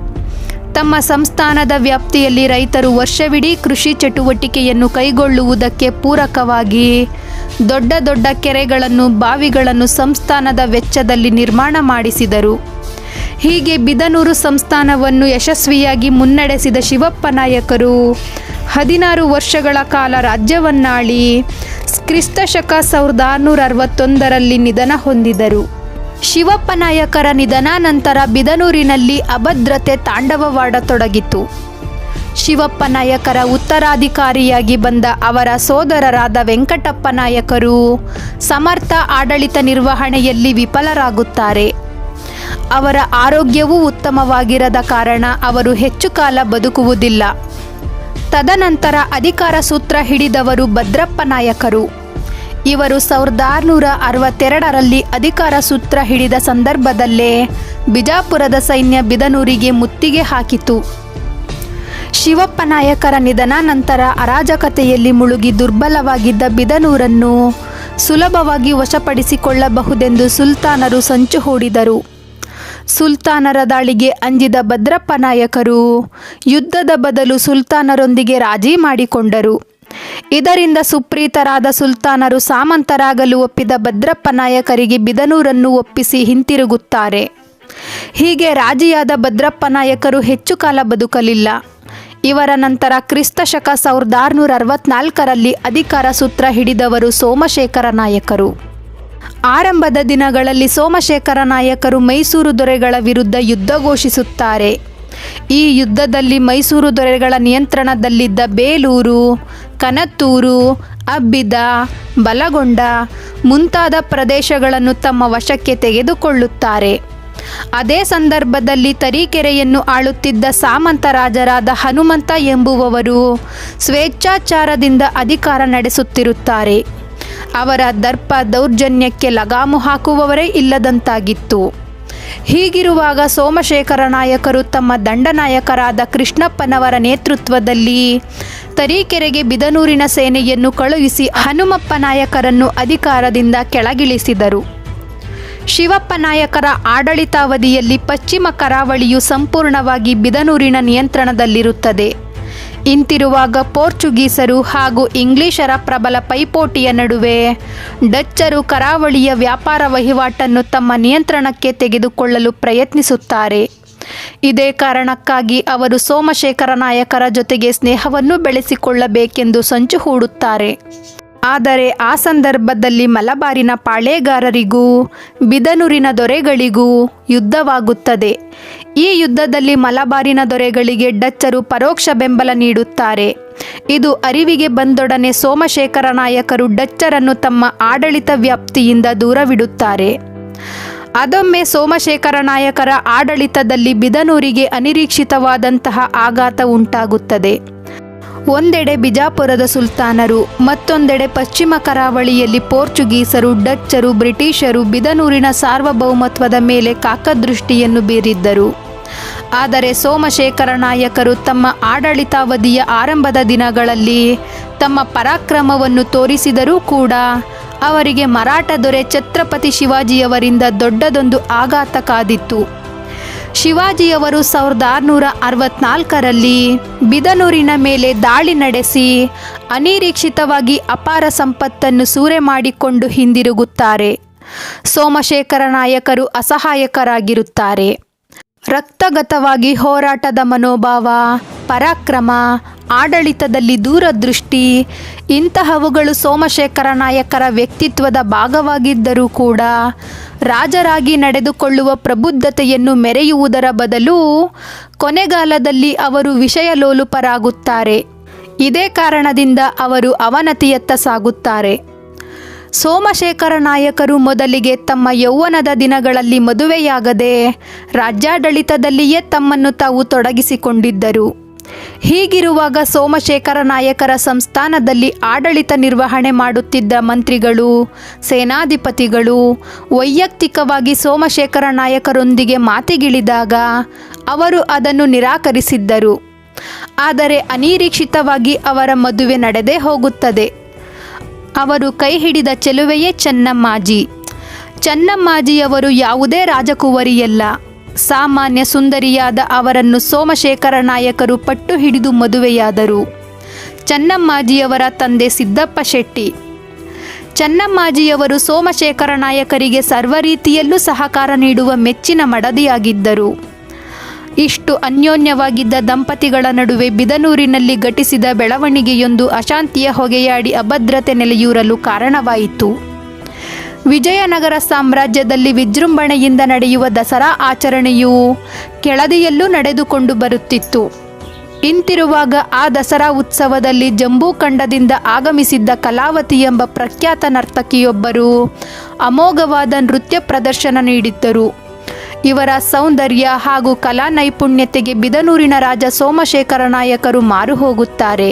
ತಮ್ಮ ಸಂಸ್ಥಾನದ ವ್ಯಾಪ್ತಿಯಲ್ಲಿ ರೈತರು ವರ್ಷವಿಡೀ ಕೃಷಿ ಚಟುವಟಿಕೆಯನ್ನು ಕೈಗೊಳ್ಳುವುದಕ್ಕೆ ಪೂರಕವಾಗಿ ದೊಡ್ಡ ದೊಡ್ಡ ಕೆರೆಗಳನ್ನು, ಬಾವಿಗಳನ್ನು ಸಂಸ್ಥಾನದ ವೆಚ್ಚದಲ್ಲಿ ನಿರ್ಮಾಣ ಮಾಡಿಸಿದರು. ಹೀಗೆ ಬಿದನೂರು ಸಂಸ್ಥಾನವನ್ನು ಯಶಸ್ವಿಯಾಗಿ ಮುನ್ನಡೆಸಿದ ಶಿವಪ್ಪ ನಾಯಕರು 16 ವರ್ಷಗಳ ಕಾಲ ರಾಜ್ಯವನ್ನಾಳಿ ಕ್ರಿಸ್ತಶಕ 1661ರಲ್ಲಿ ನಿಧನ ಹೊಂದಿದರು. ಶಿವಪ್ಪ ನಾಯಕರ ನಿಧನಾನಂತರ ಬಿದನೂರಿನಲ್ಲಿ ಅಭದ್ರತೆ ತಾಂಡವವಾಡತೊಡಗಿತು. ಶಿವಪ್ಪ ನಾಯಕರ ಉತ್ತರಾಧಿಕಾರಿಯಾಗಿ ಬಂದ ಅವರ ಸೋದರರಾದ ವೆಂಕಟಪ್ಪ ನಾಯಕರು ಸಮರ್ಥ ಆಡಳಿತ ನಿರ್ವಹಣೆಯಲ್ಲಿ ವಿಫಲರಾಗುತ್ತಾರೆ. ಅವರ ಆರೋಗ್ಯವೂ ಉತ್ತಮವಾಗಿರದ ಕಾರಣ ಅವರು ಹೆಚ್ಚು ಕಾಲ ಬದುಕುವುದಿಲ್ಲ. ತದನಂತರ ಅಧಿಕಾರ ಸೂತ್ರ ಹಿಡಿದವರು ಭದ್ರಪ್ಪ ನಾಯಕರು. ಇವರು 1662ರಲ್ಲಿ ಅಧಿಕಾರ ಸೂತ್ರ ಹಿಡಿದ ಸಂದರ್ಭದಲ್ಲೇ ಬಿಜಾಪುರದ ಸೈನ್ಯ ಬಿದನೂರಿಗೆ ಮುತ್ತಿಗೆ ಹಾಕಿತು. ಶಿವಪ್ಪ ನಾಯಕರ ನಿಧನ ನಂತರ ಅರಾಜಕತೆಯಲ್ಲಿ ಮುಳುಗಿ ದುರ್ಬಲವಾಗಿದ್ದ ಬಿದನೂರನ್ನು ಸುಲಭವಾಗಿ ವಶಪಡಿಸಿಕೊಳ್ಳಬಹುದೆಂದು ಸುಲ್ತಾನರು ಸಂಚು ಹೂಡಿದರು. ಸುಲ್ತಾನರ ದಾಳಿಗೆ ಅಂಜಿದ ಭದ್ರಪ್ಪ ನಾಯಕರು ಯುದ್ಧದ ಬದಲು ಸುಲ್ತಾನರೊಂದಿಗೆ ರಾಜಿ ಮಾಡಿಕೊಂಡರು. ಇದರಿಂದ ಸುಪ್ರೀತರಾದ ಸುಲ್ತಾನರು ಸಾಮಂತರಾಗಲು ಒಪ್ಪಿದ ಭದ್ರಪ್ಪ ನಾಯಕರಿಗೆ ಬಿದನೂರನ್ನು ಒಪ್ಪಿಸಿ ಹಿಂತಿರುಗುತ್ತಾರೆ. ಹೀಗೆ ರಾಜಿಯಾದ ಭದ್ರಪ್ಪ ನಾಯಕರು ಹೆಚ್ಚು ಕಾಲ ಬದುಕಲಿಲ್ಲ. ಇವರ ನಂತರ ಕ್ರಿಸ್ತ ಶಕ 1664ರಲ್ಲಿ ಅಧಿಕಾರ ಸೂತ್ರ ಹಿಡಿದವರು ಸೋಮಶೇಖರ ನಾಯಕರು. ಆರಂಭದ ದಿನಗಳಲ್ಲಿ ಸೋಮಶೇಖರ ನಾಯಕರು ಮೈಸೂರು ದೊರೆಗಳ ವಿರುದ್ಧ ಯುದ್ಧ ಘೋಷಿಸುತ್ತಾರೆ. ಈ ಯುದ್ಧದಲ್ಲಿ ಮೈಸೂರು ದೊರೆಗಳ ನಿಯಂತ್ರಣದಲ್ಲಿದ್ದ ಬೇಲೂರು, ಕನತ್ತೂರು, ಅಬ್ಬಿದ, ಬಲಗೊಂಡ ಮುಂತಾದ ಪ್ರದೇಶಗಳನ್ನು ತಮ್ಮ ವಶಕ್ಕೆ ತೆಗೆದುಕೊಳ್ಳುತ್ತಾರೆ. ಅದೇ ಸಂದರ್ಭದಲ್ಲಿ ತರೀಕೆರೆಯನ್ನು ಆಳುತ್ತಿದ್ದ ಸಾಮಂತ ರಾಜರಾದ ಹನುಮಂತ ಎಂಬುವವರು ಸ್ವೇಚ್ಛಾಚಾರದಿಂದ ಅಧಿಕಾರ ನಡೆಸುತ್ತಿರುತ್ತಾರೆ. ಅವರ ದರ್ಪ ದೌರ್ಜನ್ಯಕ್ಕೆ ಲಗಾಮು ಹಾಕುವವರೇ ಇಲ್ಲದಂತಾಗಿತ್ತು. ಹೀಗಿರುವಾಗ ಸೋಮಶೇಖರ ನಾಯಕರು ತಮ್ಮ ದಂಡನಾಯಕರಾದ ಕೃಷ್ಣಪ್ಪನವರ ನೇತೃತ್ವದಲ್ಲಿ ತರೀಕೆರೆಗೆ ಬಿದನೂರಿನ ಸೇನೆಯನ್ನು ಕಳುಹಿಸಿ ಹನುಮಪ್ಪ ನಾಯಕರನ್ನು ಅಧಿಕಾರದಿಂದ ಕೆಳಗಿಳಿಸಿದರು. ಶಿವಪ್ಪ ನಾಯಕರ ಆಡಳಿತಾವಧಿಯಲ್ಲಿ ಪಶ್ಚಿಮ ಕರಾವಳಿಯು ಸಂಪೂರ್ಣವಾಗಿ ಬಿದನೂರಿನ ನಿಯಂತ್ರಣದಲ್ಲಿರುತ್ತದೆ. ಇಂತಿರುವಾಗ ಪೋರ್ಚುಗೀಸರು ಹಾಗೂ ಇಂಗ್ಲಿಷರ ಪ್ರಬಲ ಪೈಪೋಟಿಯ ನಡುವೆ ಡಚ್ಚರು ಕರಾವಳಿಯ ವ್ಯಾಪಾರ ವಹಿವಾಟನ್ನು ತಮ್ಮ ನಿಯಂತ್ರಣಕ್ಕೆ ತೆಗೆದುಕೊಳ್ಳಲು ಪ್ರಯತ್ನಿಸುತ್ತಾರೆ. ಇದೇ ಕಾರಣಕ್ಕಾಗಿ ಅವರು ಸೋಮಶೇಖರ ನಾಯಕರ ಜೊತೆಗೆ ಸ್ನೇಹವನ್ನು ಬೆಳೆಸಿಕೊಳ್ಳಬೇಕೆಂದು ಸಂಚು ಹೂಡುತ್ತಾರೆ. ಆದರೆ ಆ ಸಂದರ್ಭದಲ್ಲಿ ಮಲಬಾರಿನ ಪಾಳೇಗಾರರಿಗೂ ಬಿದನೂರಿನ ದೊರೆಗಳಿಗೂ ಯುದ್ಧವಾಗುತ್ತದೆ. ಈ ಯುದ್ಧದಲ್ಲಿ ಮಲಬಾರಿನ ದೊರೆಗಳಿಗೆ ಡಚ್ಚರು ಪರೋಕ್ಷ ಬೆಂಬಲ ನೀಡುತ್ತಾರೆ. ಇದು ಅರಿವಿಗೆ ಬಂದೊಡನೆ ಸೋಮಶೇಖರ ನಾಯಕರು ಡಚ್ಚರನ್ನು ತಮ್ಮ ಆಡಳಿತ ವ್ಯಾಪ್ತಿಯಿಂದ ದೂರವಿಡುತ್ತಾರೆ. ಅದೊಮ್ಮೆ ಸೋಮಶೇಖರ ನಾಯಕರ ಆಡಳಿತದಲ್ಲಿ ಬಿದನೂರಿಗೆ ಅನಿರೀಕ್ಷಿತವಾದಂತಹ ಆಘಾತ ಉಂಟಾಗುತ್ತದೆ. ಒಂದೆಡೆ ಬಿಜಾಪುರದ ಸುಲ್ತಾನರು, ಮತ್ತೊಂದೆಡೆ ಪಶ್ಚಿಮ ಕರಾವಳಿಯಲ್ಲಿ ಪೋರ್ಚುಗೀಸರು, ಡಚ್ಚರು, ಬ್ರಿಟಿಷರು ಬಿದನೂರಿನ ಸಾರ್ವಭೌಮತ್ವದ ಮೇಲೆ ಕಾಕದೃಷ್ಟಿಯನ್ನು ಬೀರಿದ್ದರು. ಆದರೆ ಸೋಮಶೇಖರ ನಾಯಕರು ತಮ್ಮ ಆಡಳಿತಾವಧಿಯ ಆರಂಭದ ದಿನಗಳಲ್ಲಿ ತಮ್ಮ ಪರಾಕ್ರಮವನ್ನು ತೋರಿಸಿದರೂ ಕೂಡ ಅವರಿಗೆ ಮರಾಠ ದೊರೆ ಛತ್ರಪತಿ ಶಿವಾಜಿಯವರಿಂದ ದೊಡ್ಡದೊಂದು ಆಘಾತ ಕಾದಿತ್ತು. ಶಿವಾಜಿಯವರು 1664ರಲ್ಲಿ ಬಿದನೂರಿನ ಮೇಲೆ ದಾಳಿ ನಡೆಸಿ ಅನಿರೀಕ್ಷಿತವಾಗಿ ಅಪಾರ ಸಂಪತ್ತನ್ನು ಸೂರೆ ಮಾಡಿಕೊಂಡು ಹಿಂದಿರುಗುತ್ತಾರೆ. ಸೋಮಶೇಖರ ನಾಯಕರು ಅಸಹಾಯಕರಾಗಿರುತ್ತಾರೆ. ರಕ್ತಗತವಾಗಿ ಹೋರಾಟದ ಮನೋಭಾವ, ಪರಾಕ್ರಮ, ಆಡಳಿತದಲ್ಲಿ ದೂರದೃಷ್ಟಿ ಇಂತಹವುಗಳು ಸೋಮಶೇಖರ ನಾಯಕರ ವ್ಯಕ್ತಿತ್ವದ ಭಾಗವಾಗಿದ್ದರೂ ಕೂಡ ರಾಜರಾಗಿ ನಡೆದುಕೊಳ್ಳುವ ಪ್ರಬುದ್ಧತೆಯನ್ನು ಮೆರೆಯುವುದರ ಬದಲು ಕೊನೆಗಾಲದಲ್ಲಿ ಅವರು ವಿಷಯಲೋಲುಪರಾಗುತ್ತಾರೆ. ಇದೇ ಕಾರಣದಿಂದ ಅವರು ಅವನತಿಯತ್ತ ಸಾಗುತ್ತಾರೆ. ಸೋಮಶೇಖರ ನಾಯಕರು ಮೊದಲಿಗೆ ತಮ್ಮ ಯೌವನದ ದಿನಗಳಲ್ಲಿ ಮದುವೆಯಾಗದೆ ರಾಜ್ಯಾಡಳಿತದಲ್ಲಿಯೇ ತಮ್ಮನ್ನು ತಾವು ತೊಡಗಿಸಿಕೊಂಡಿದ್ದರು. ಹೀಗಿರುವಾಗ ಸೋಮಶೇಖರ ನಾಯಕರ ಸಂಸ್ಥಾನದಲ್ಲಿ ಆಡಳಿತ ನಿರ್ವಹಣೆ ಮಾಡುತ್ತಿದ್ದ ಮಂತ್ರಿಗಳು, ಸೇನಾಧಿಪತಿಗಳು ವೈಯಕ್ತಿಕವಾಗಿ ಸೋಮಶೇಖರ ನಾಯಕರೊಂದಿಗೆ ಮಾತಿಗಿಳಿದಾಗ ಅವರು ಅದನ್ನು ನಿರಾಕರಿಸಿದ್ದರು. ಆದರೆ ಅನಿರೀಕ್ಷಿತವಾಗಿ ಅವರ ಮದುವೆ ನಡೆದೇ ಹೋಗುತ್ತದೆ. ಅವರು ಕೈ ಹಿಡಿದ ಚೆಲುವೆಯೇ ಚೆನ್ನಮ್ಮಾಜಿ. ಚೆನ್ನಮ್ಮಾಜಿಯವರು ಯಾವುದೇ ರಾಜಕುವರಿಯಲ್ಲ. ಸಾಮಾನ್ಯ ಸುಂದರಿಯಾದ ಅವರನ್ನು ಸೋಮಶೇಖರ ನಾಯಕರು ಪಟ್ಟು ಹಿಡಿದು ಮದುವೆಯಾದರು. ಚೆನ್ನಮ್ಮಾಜಿಯವರ ತಂದೆ ಸಿದ್ದಪ್ಪ ಶೆಟ್ಟಿ. ಚೆನ್ನಮ್ಮಾಜಿಯವರು ಸೋಮಶೇಖರ ನಾಯಕರಿಗೆ ಸರ್ವ ರೀತಿಯಲ್ಲೂ ಸಹಕಾರ ನೀಡುವ ಮೆಚ್ಚಿನ ಮಡದಿಯಾಗಿದ್ದರು. ಇಷ್ಟು ಅನ್ಯೋನ್ಯವಾಗಿದ್ದ ದಂಪತಿಗಳ ನಡುವೆ ಬಿದನೂರಿನಲ್ಲಿ ಘಟಿಸಿದ ಬೆಳವಣಿಗೆಯೊಂದು ಅಶಾಂತಿಯ ಹೊಗೆಯಾಡಿ ಅಭದ್ರತೆ ನೆಲೆಯೂರಲು ಕಾರಣವಾಯಿತು. ವಿಜಯನಗರ ಸಾಮ್ರಾಜ್ಯದಲ್ಲಿ ವಿಜೃಂಭಣೆಯಿಂದ ನಡೆಯುವ ದಸರಾ ಆಚರಣೆಯು ಕೆಳದಿಯಲ್ಲೂ ನಡೆದುಕೊಂಡು ಬರುತ್ತಿತ್ತು. ಇಂತಿರುವಾಗ ಆ ದಸರಾ ಉತ್ಸವದಲ್ಲಿ ಜಂಬೂಖಂಡದಿಂದ ಆಗಮಿಸಿದ್ದ ಕಲಾವತಿ ಎಂಬ ಪ್ರಖ್ಯಾತ ನರ್ತಕಿಯೊಬ್ಬರು ಅಮೋಘವಾದ ನೃತ್ಯ ಪ್ರದರ್ಶನ ನೀಡಿದ್ದರು. ಇವರ ಸೌಂದರ್ಯ ಹಾಗೂ ಕಲಾ ನೈಪುಣ್ಯತೆಗೆ ಬಿದನೂರಿನ ರಾಜ ಸೋಮಶೇಖರ ನಾಯಕರು ಮಾರು ಹೋಗುತ್ತಾರೆ.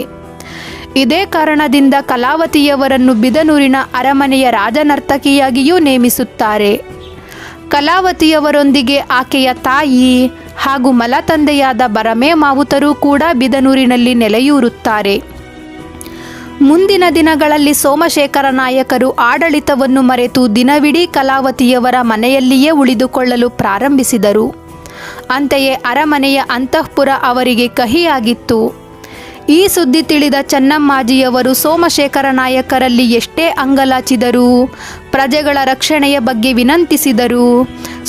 ಇದೇ ಕಾರಣದಿಂದ ಕಲಾವತಿಯವರನ್ನು ಬಿದನೂರಿನ ಅರಮನೆಯ ರಾಜನರ್ತಕಿಯಾಗಿಯೂ ನೇಮಿಸುತ್ತಾರೆ. ಕಲಾವತಿಯವರೊಂದಿಗೆ ಆಕೆಯ ತಾಯಿ ಹಾಗೂ ಮಲತಂದೆಯಾದ ಬರಮೇ ಮಾವುತರು ಕೂಡ ಬಿದನೂರಿನಲ್ಲಿ ನೆಲೆಯೂರುತ್ತಾರೆ. ಮುಂದಿನ ದಿನಗಳಲ್ಲಿ ಸೋಮಶೇಖರ ನಾಯಕರು ಆಡಳಿತವನ್ನು ಮರೆತು ದಿನವಿಡೀ ಕಲಾವತಿಯವರ ಮನೆಯಲ್ಲಿಯೇ ಉಳಿದುಕೊಳ್ಳಲು ಪ್ರಾರಂಭಿಸಿದರು. ಅಂತೆಯೇ ಅರಮನೆಯ ಅಂತಃಪುರ ಅವರಿಗೆ ಕಹಿಯಾಗಿತ್ತು. ಈ ಸುದ್ದಿ ತಿಳಿದ ಚೆನ್ನಮ್ಮಾಜಿಯವರು ಸೋಮಶೇಖರ ನಾಯಕರಲ್ಲಿ ಎಷ್ಟೇ ಅಂಗಲಾಚಿದರೂ ಪ್ರಜೆಗಳ ರಕ್ಷಣೆಯ ಬಗ್ಗೆ ವಿನಂತಿಸಿದರು.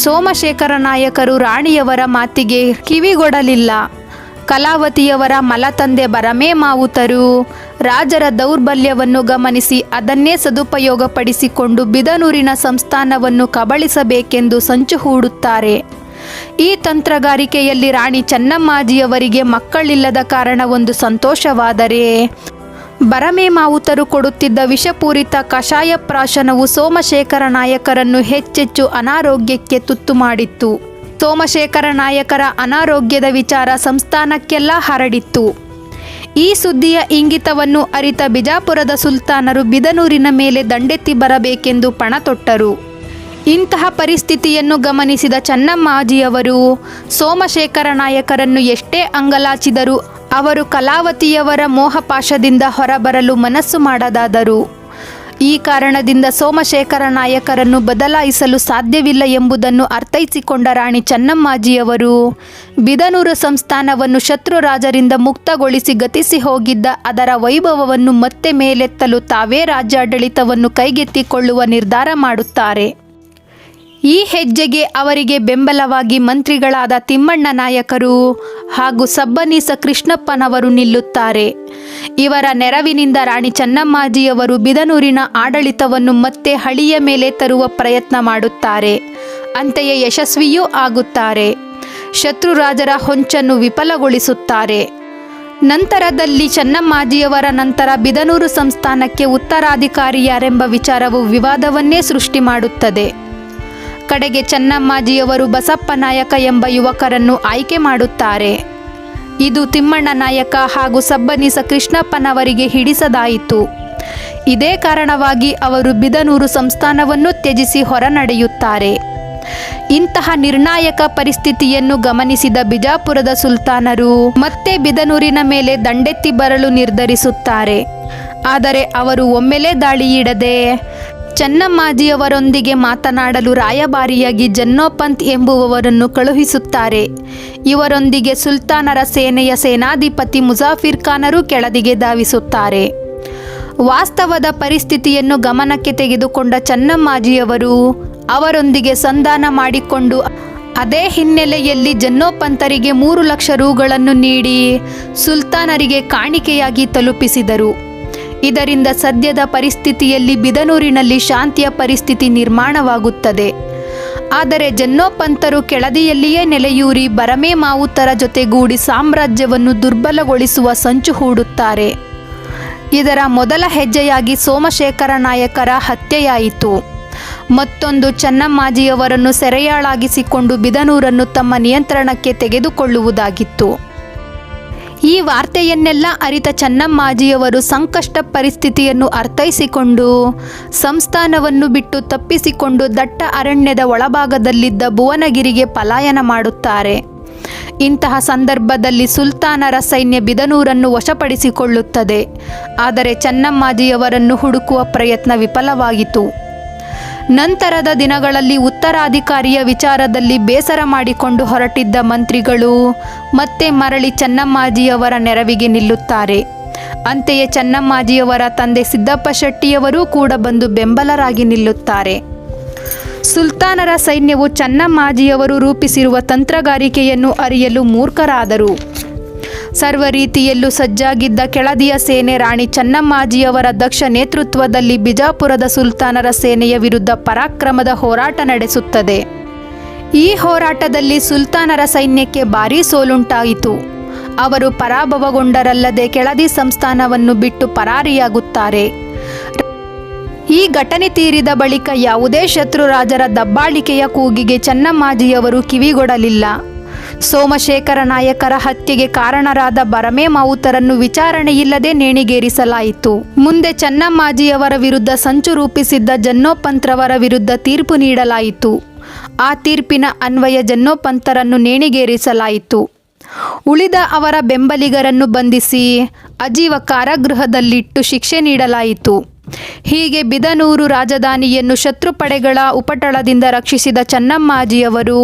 ಸೋಮಶೇಖರ ನಾಯಕರು ರಾಣಿಯವರ ಮಾತಿಗೆ ಕಿವಿಗೊಡಲಿಲ್ಲ. ಕಲಾವತಿಯವರ ಮಲತಂದೆ ಬರಮೇ ಮಾವುತರು ರಾಜರ ದೌರ್ಬಲ್ಯವನ್ನು ಗಮನಿಸಿ ಅದನ್ನೇ ಸದುಪಯೋಗಪಡಿಸಿಕೊಂಡು ಬಿದನೂರಿನ ಸಂಸ್ಥಾನವನ್ನು ಕಬಳಿಸಬೇಕೆಂದು ಸಂಚು ಹೂಡುತ್ತಾರೆ. ಈ ತಂತ್ರಗಾರಿಕೆಯಲ್ಲಿ ರಾಣಿ ಚೆನ್ನಮ್ಮಾಜಿಯವರಿಗೆ ಮಕ್ಕಳಿಲ್ಲದ ಕಾರಣ ಒಂದು ಸಂತೋಷವಾದರೆ, ಬರಮೇ ಮಾವುತರು ಕೊಡುತ್ತಿದ್ದ ವಿಷಪೂರಿತ ಕಷಾಯ ಪ್ರಾಶನವು ಸೋಮಶೇಖರ ನಾಯಕರನ್ನು ಹೆಚ್ಚೆಚ್ಚು ಅನಾರೋಗ್ಯಕ್ಕೆ ತುತ್ತು ಮಾಡಿತ್ತು. ಸೋಮಶೇಖರ ನಾಯಕರ ಅನಾರೋಗ್ಯದ ವಿಚಾರ ಸಂಸ್ಥಾನಕ್ಕೆಲ್ಲ ಹರಡಿತ್ತು. ಈ ಸುದ್ದಿಯ ಇಂಗಿತವನ್ನು ಅರಿತ ಬಿಜಾಪುರದ ಸುಲ್ತಾನರು ಬಿದನೂರಿನ ಮೇಲೆ ದಂಡೆತ್ತಿ ಬರಬೇಕೆಂದು ಪಣ ತೊಟ್ಟರು. ಇಂತಹ ಪರಿಸ್ಥಿತಿಯನ್ನು ಗಮನಿಸಿದ ಚೆನ್ನಮ್ಮಾಜಿಯವರು ಸೋಮಶೇಖರ ನಾಯಕರನ್ನು ಎಷ್ಟೇ ಅಂಗಲಾಚಿದರೂ ಅವರು ಕಲಾವತಿಯವರ ಮೋಹಪಾಶದಿಂದ ಹೊರಬರಲು ಮನಸ್ಸು ಮಾಡದಾದರು. ಈ ಕಾರಣದಿಂದ ಸೋಮಶೇಖರ ನಾಯಕರನ್ನು ಬದಲಾಯಿಸಲು ಸಾಧ್ಯವಿಲ್ಲ ಎಂಬುದನ್ನು ಅರ್ಥೈಸಿಕೊಂಡ ರಾಣಿ ಚೆನ್ನಮ್ಮಾಜಿಯವರು ಬಿದನೂರು ಸಂಸ್ಥಾನವನ್ನು ಶತ್ರು ರಾಜರಿಂದ ಮುಕ್ತಗೊಳಿಸಿ ಗತಿಸಿ ಹೋಗಿದ್ದ ಅದರ ವೈಭವವನ್ನು ಮತ್ತೆ ಮೇಲೆತ್ತಲು ತಾವೇ ರಾಜ್ಯಾಡಳಿತವನ್ನು ಕೈಗೆತ್ತಿಕೊಳ್ಳುವ ನಿರ್ಧಾರ ಮಾಡುತ್ತಾರೆ. ಈ ಹೆಜ್ಜೆಗೆ ಅವರಿಗೆ ಬೆಂಬಲವಾಗಿ ಮಂತ್ರಿಗಳಾದ ತಿಮ್ಮಣ್ಣ ನಾಯಕರು ಹಾಗೂ ಸಬ್ಬನೀಸ ಕೃಷ್ಣಪ್ಪನವರು ನಿಲ್ಲುತ್ತಾರೆ. ಇವರ ನೆರವಿನಿಂದ ರಾಣಿ ಚೆನ್ನಮ್ಮಾಜಿಯವರು ಬಿದನೂರಿನ ಆಡಳಿತವನ್ನು ಮತ್ತೆ ಹಳಿಯ ಮೇಲೆ ತರುವ ಪ್ರಯತ್ನ ಮಾಡುತ್ತಾರೆ. ಅಂತೆಯೇ ಯಶಸ್ವಿಯೂ ಆಗುತ್ತಾರೆ. ಶತ್ರು ರಾಜರ ಹೊಂಚನ್ನು ವಿಫಲಗೊಳಿಸುತ್ತಾರೆ. ನಂತರದಲ್ಲಿ ಚೆನ್ನಮ್ಮಾಜಿಯವರ ನಂತರ ಬಿದನೂರು ಸಂಸ್ಥಾನಕ್ಕೆ ಉತ್ತರಾಧಿಕಾರಿ ಯಾರೆಂಬ ವಿಚಾರವು ವಿವಾದವನ್ನೇ ಸೃಷ್ಟಿ ಮಾಡುತ್ತದೆ. ಕಡೆಗೆ ಚೆನ್ನಮ್ಮಾಜಿಯವರು ಬಸಪ್ಪ ನಾಯಕ ಎಂಬ ಯುವಕರನ್ನು ಆಯ್ಕೆ ಮಾಡುತ್ತಾರೆ. ಇದು ತಿಮ್ಮಣ್ಣ ನಾಯಕ ಹಾಗೂ ಸಬ್ಬನೀಸ ಕೃಷ್ಣಪ್ಪನವರಿಗೆ ಹಿಡಿಸದಾಯಿತು. ಇದೇ ಕಾರಣವಾಗಿ ಅವರು ಬಿದನೂರು ಸಂಸ್ಥಾನವನ್ನು ತ್ಯಜಿಸಿ ಹೊರನಡೆಯುತ್ತಾರೆ. ಇಂತಹ ನಿರ್ಣಾಯಕ ಪರಿಸ್ಥಿತಿಯನ್ನು ಗಮನಿಸಿದ ಬಿಜಾಪುರದ ಸುಲ್ತಾನರು ಮತ್ತೆ ಬಿದನೂರಿನ ಮೇಲೆ ದಂಡೆತ್ತಿ ಬರಲು ನಿರ್ಧರಿಸುತ್ತಾರೆ. ಆದರೆ ಅವರು ಒಮ್ಮೆಲೇ ದಾಳಿಯಿಡದೆ ಚೆನ್ನಮ್ಮಾಜಿಯವರೊಂದಿಗೆ ಮಾತನಾಡಲು ರಾಯಭಾರಿಯಾಗಿ ಜನ್ನೋಪಂತ್ ಎಂಬುವವರನ್ನು ಕಳುಹಿಸುತ್ತಾರೆ. ಇವರೊಂದಿಗೆ ಸುಲ್ತಾನರ ಸೇನೆಯ ಸೇನಾಧಿಪತಿ ಮುಜಾಫಿರ್ ಖಾನರು ಕೆಳದಿಗೆ ಧಾವಿಸುತ್ತಾರೆ. ವಾಸ್ತವದ ಪರಿಸ್ಥಿತಿಯನ್ನು ಗಮನಕ್ಕೆ ತೆಗೆದುಕೊಂಡ ಚೆನ್ನಮ್ಮಾಜಿಯವರು ಅವರೊಂದಿಗೆ ಸಂಧಾನ ಮಾಡಿಕೊಂಡು ಅದೇ ಹಿನ್ನೆಲೆಯಲ್ಲಿ ಜನ್ನೋಪಂತರಿಗೆ 3 ಲಕ್ಷ ರೂಗಳನ್ನು ನೀಡಿ ಸುಲ್ತಾನರಿಗೆ ಕಾಣಿಕೆಯಾಗಿ ತಲುಪಿಸಿದರು. ಇದರಿಂದ ಸದ್ಯದ ಪರಿಸ್ಥಿತಿಯಲ್ಲಿ ಬಿದನೂರಿನಲ್ಲಿ ಶಾಂತಿಯ ಪರಿಸ್ಥಿತಿ ನಿರ್ಮಾಣವಾಗುತ್ತದೆ. ಆದರೆ ಜನ್ನೋಪಂತರು ಕೆಳದಿಯಲ್ಲಿಯೇ ನೆಲೆಯೂರಿ ಬರಮೇ ಮಾವುತರ ಜೊತೆಗೂಡಿ ಸಾಮ್ರಾಜ್ಯವನ್ನು ದುರ್ಬಲಗೊಳಿಸುವ ಸಂಚು ಹೂಡುತ್ತಾರೆ. ಇದರ ಮೊದಲ ಹೆಜ್ಜೆಯಾಗಿ ಸೋಮಶೇಖರ ನಾಯಕರ ಹತ್ಯೆಯಾಯಿತು. ಮತ್ತೊಂದು ಚೆನ್ನಮ್ಮಾಜಿಯವರನ್ನು ಸೆರೆಯಾಳಾಗಿಸಿಕೊಂಡು ಬಿದನೂರನ್ನು ತಮ್ಮ ನಿಯಂತ್ರಣಕ್ಕೆ ತೆಗೆದುಕೊಳ್ಳುವುದಾಗಿತ್ತು. ಈ ವಾರ್ತೆಯನ್ನೆಲ್ಲ ಅರಿತ ಚೆನ್ನಮ್ಮಾಜಿಯವರು ಸಂಕಷ್ಟ ಪರಿಸ್ಥಿತಿಯನ್ನು ಅರ್ಥೈಸಿಕೊಂಡು ಸಂಸ್ಥಾನವನ್ನು ಬಿಟ್ಟು ತಪ್ಪಿಸಿಕೊಂಡು ದಟ್ಟ ಅರಣ್ಯದ ಒಳಭಾಗದಲ್ಲಿದ್ದ ಭುವನಗಿರಿಗೆ ಪಲಾಯನ ಮಾಡುತ್ತಾರೆ. ಇಂತಹ ಸಂದರ್ಭದಲ್ಲಿ ಸುಲ್ತಾನರ ಸೈನ್ಯ ಬಿದನೂರನ್ನು ವಶಪಡಿಸಿಕೊಳ್ಳುತ್ತದೆ. ಆದರೆ ಚೆನ್ನಮ್ಮಾಜಿಯವರನ್ನು ಹುಡುಕುವ ಪ್ರಯತ್ನ ವಿಫಲವಾಯಿತು. ನಂತರದ ದಿನಗಳಲ್ಲಿ ಉತ್ತರಾಧಿಕಾರಿಯ ವಿಚಾರದಲ್ಲಿ ಬೇಸರ ಮಾಡಿಕೊಂಡು ಹೊರಟಿದ್ದ ಮಂತ್ರಿಗಳು ಮತ್ತೆ ಮರಳಿ ಚೆನ್ನಮ್ಮಾಜಿಯವರ ನೆರವಿಗೆ ನಿಲ್ಲುತ್ತಾರೆ. ಅಂತೆಯೇ ಚೆನ್ನಮ್ಮಾಜಿಯವರ ತಂದೆ ಸಿದ್ದಪ್ಪ ಶೆಟ್ಟಿಯವರೂ ಕೂಡ ಬಂದು ಬೆಂಬಲರಾಗಿ ನಿಲ್ಲುತ್ತಾರೆ. ಸುಲ್ತಾನರ ಸೈನ್ಯವು ಚೆನ್ನಮ್ಮಾಜಿಯವರು ರೂಪಿಸಿರುವ ತಂತ್ರಗಾರಿಕೆಯನ್ನು ಅರಿಯಲು ಮೂರ್ಖರಾದರು. ಸರ್ವ ರೀತಿಯಲ್ಲೂ ಸಜ್ಜಾಗಿದ್ದ ಕೆಳದಿಯ ಸೇನೆ ರಾಣಿ ಚೆನ್ನಮ್ಮಾಜಿಯವರ ದಕ್ಷ ನೇತೃತ್ವದಲ್ಲಿ ಬಿಜಾಪುರದ ಸುಲ್ತಾನರ ಸೇನೆಯ ವಿರುದ್ಧ ಪರಾಕ್ರಮದ ಹೋರಾಟ ನಡೆಸುತ್ತದೆ. ಈ ಹೋರಾಟದಲ್ಲಿ ಸುಲ್ತಾನರ ಸೈನ್ಯಕ್ಕೆ ಭಾರೀ ಸೋಲುಂಟಾಯಿತು. ಅವರು ಪರಾಭವಗೊಂಡರಲ್ಲದೆ ಕೆಳದಿ ಸಂಸ್ಥಾನವನ್ನು ಬಿಟ್ಟು ಪರಾರಿಯಾಗುತ್ತಾರೆ. ಈ ಘಟನೆ ತೀರಿದ ಬಳಿಕ ಯಾವುದೇ ಶತ್ರು ರಾಜರ ದಬ್ಬಾಳಿಕೆಯ ಕೂಗಿಗೆ ಚೆನ್ನಮ್ಮಾಜಿಯವರು ಕಿವಿಗೊಡಲಿಲ್ಲ. ಸೋಮಶೇಖರ ನಾಯಕರ ಹತ್ಯೆಗೆ ಕಾರಣರಾದ ಬರಮೇ ಮಾವುತರನ್ನು ವಿಚಾರಣೆಯಿಲ್ಲದೆ ನೇಣಿಗೇರಿಸಲಾಯಿತು. ಮುಂದೆ ಚೆನ್ನಮ್ಮಾಜಿಯವರ ವಿರುದ್ಧ ಸಂಚು ರೂಪಿಸಿದ್ದ ಜನ್ನೋಪಂತ್ರವರ ವಿರುದ್ಧ ತೀರ್ಪು ನೀಡಲಾಯಿತು. ಆ ತೀರ್ಪಿನ ಅನ್ವಯ ಜನ್ನೋಪಂತರನ್ನು ನೇಣಿಗೇರಿಸಲಾಯಿತು. ಉಳಿದ ಅವರ ಬೆಂಬಲಿಗರನ್ನು ಬಂಧಿಸಿ ಅಜೀವ ಕಾರಾಗೃಹದಲ್ಲಿಟ್ಟು ಶಿಕ್ಷೆ ನೀಡಲಾಯಿತು. ಹೀಗೆ ಬಿದನೂರು ರಾಜಧಾನಿಯನ್ನು ಶತ್ರುಪಡೆಗಳ ಉಪಟಳದಿಂದ ರಕ್ಷಿಸಿದ ಚೆನ್ನಮ್ಮಾಜಿಯವರು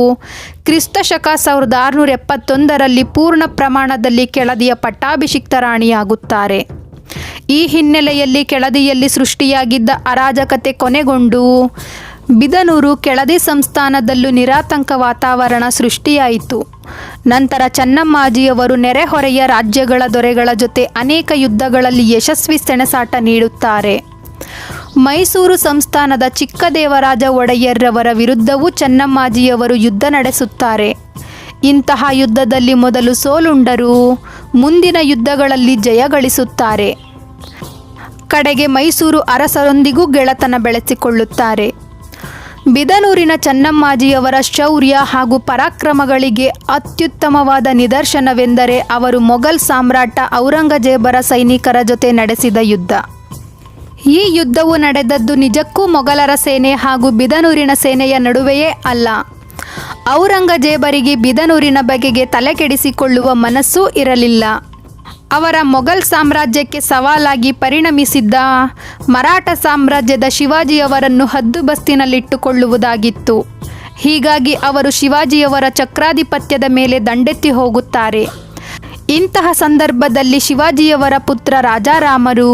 ಕ್ರಿಸ್ತಶಕ 1671ರಲ್ಲಿ ಪೂರ್ಣ ಪ್ರಮಾಣದಲ್ಲಿ ಕೆಳದಿಯ ಪಟ್ಟಾಭಿಷಿಕ್ತ ರಾಣಿಯಾಗುತ್ತಾರೆ. ಈ ಹಿನ್ನೆಲೆಯಲ್ಲಿ ಕೆಳದಿಯಲ್ಲಿ ಸೃಷ್ಟಿಯಾಗಿದ್ದ ಅರಾಜಕತೆ ಕೊನೆಗೊಂಡು ಬಿದನೂರು ಕೆಳದಿ ಸಂಸ್ಥಾನದಲ್ಲೂ ನಿರಾತಂಕ ವಾತಾವರಣ ಸೃಷ್ಟಿಯಾಯಿತು. ನಂತರ ಚೆನ್ನಮ್ಮಾಜಿಯವರು ನೆರೆಹೊರೆಯ ರಾಜ್ಯಗಳ ದೊರೆಗಳ ಜೊತೆ ಅನೇಕ ಯುದ್ಧಗಳಲ್ಲಿ ಯಶಸ್ವಿ ಸೆಣಸಾಟ ನೀಡುತ್ತಾರೆ. ಮೈಸೂರು ಸಂಸ್ಥಾನದ ಚಿಕ್ಕದೇವರಾಜ ಒಡೆಯರ್ರವರ ವಿರುದ್ಧವೂ ಚೆನ್ನಮ್ಮಾಜಿಯವರು ಯುದ್ಧ ನಡೆಸುತ್ತಾರೆ. ಇಂತಹ ಯುದ್ಧದಲ್ಲಿ ಮೊದಲು ಸೋಲುಂಡರೂ ಮುಂದಿನ ಯುದ್ಧಗಳಲ್ಲಿ ಜಯಗಳಿಸುತ್ತಾರೆ. ಕಡೆಗೆ ಮೈಸೂರು ಅರಸರೊಂದಿಗೂ ಗೆಳೆತನ ಬೆಳೆಸಿಕೊಳ್ಳುತ್ತಾರೆ. ಬಿದನೂರಿನ ಚೆನ್ನಮ್ಮಾಜಿಯವರ ಶೌರ್ಯ ಹಾಗೂ ಪರಾಕ್ರಮಗಳಿಗೆ ಅತ್ಯುತ್ತಮವಾದ ನಿದರ್ಶನವೆಂದರೆ ಅವರು ಮೊಘಲ್ ಸಾಮ್ರಾಟ ಔರಂಗಜೇಬರ ಸೈನಿಕರ ಜೊತೆ ನಡೆಸಿದ ಯುದ್ಧ. ಈ ಯುದ್ಧವು ನಡೆದದ್ದು ನಿಜಕ್ಕೂ ಮೊಘಲರ ಸೇನೆ ಹಾಗೂ ಬಿದನೂರಿನ ಸೇನೆಯ ನಡುವೆಯೇ ಅಲ್ಲ. ಔರಂಗಜೇಬರಿಗೆ ಬಿದನೂರಿನ ಬಗೆಗೆ ತಲೆಕೆಡಿಸಿಕೊಳ್ಳುವ ಮನಸ್ಸೂ ಇರಲಿಲ್ಲ. ಅವರ ಮೊಘಲ್ ಸಾಮ್ರಾಜ್ಯಕ್ಕೆ ಸವಾಲಾಗಿ ಪರಿಣಮಿಸಿದ್ದ ಮರಾಠ ಸಾಮ್ರಾಜ್ಯದ ಶಿವಾಜಿಯವರನ್ನು ಹದ್ದುಬಸ್ತಿನಲ್ಲಿಟ್ಟುಕೊಳ್ಳುವುದಾಗಿತ್ತು. ಹೀಗಾಗಿ ಅವರು ಶಿವಾಜಿಯವರ ಚಕ್ರಾಧಿಪತ್ಯದ ಮೇಲೆ ದಂಡೆತ್ತಿ ಹೋಗುತ್ತಾರೆ. ಇಂತಹ ಸಂದರ್ಭದಲ್ಲಿ ಶಿವಾಜಿಯವರ ಪುತ್ರ ರಾಜಾರಾಮರು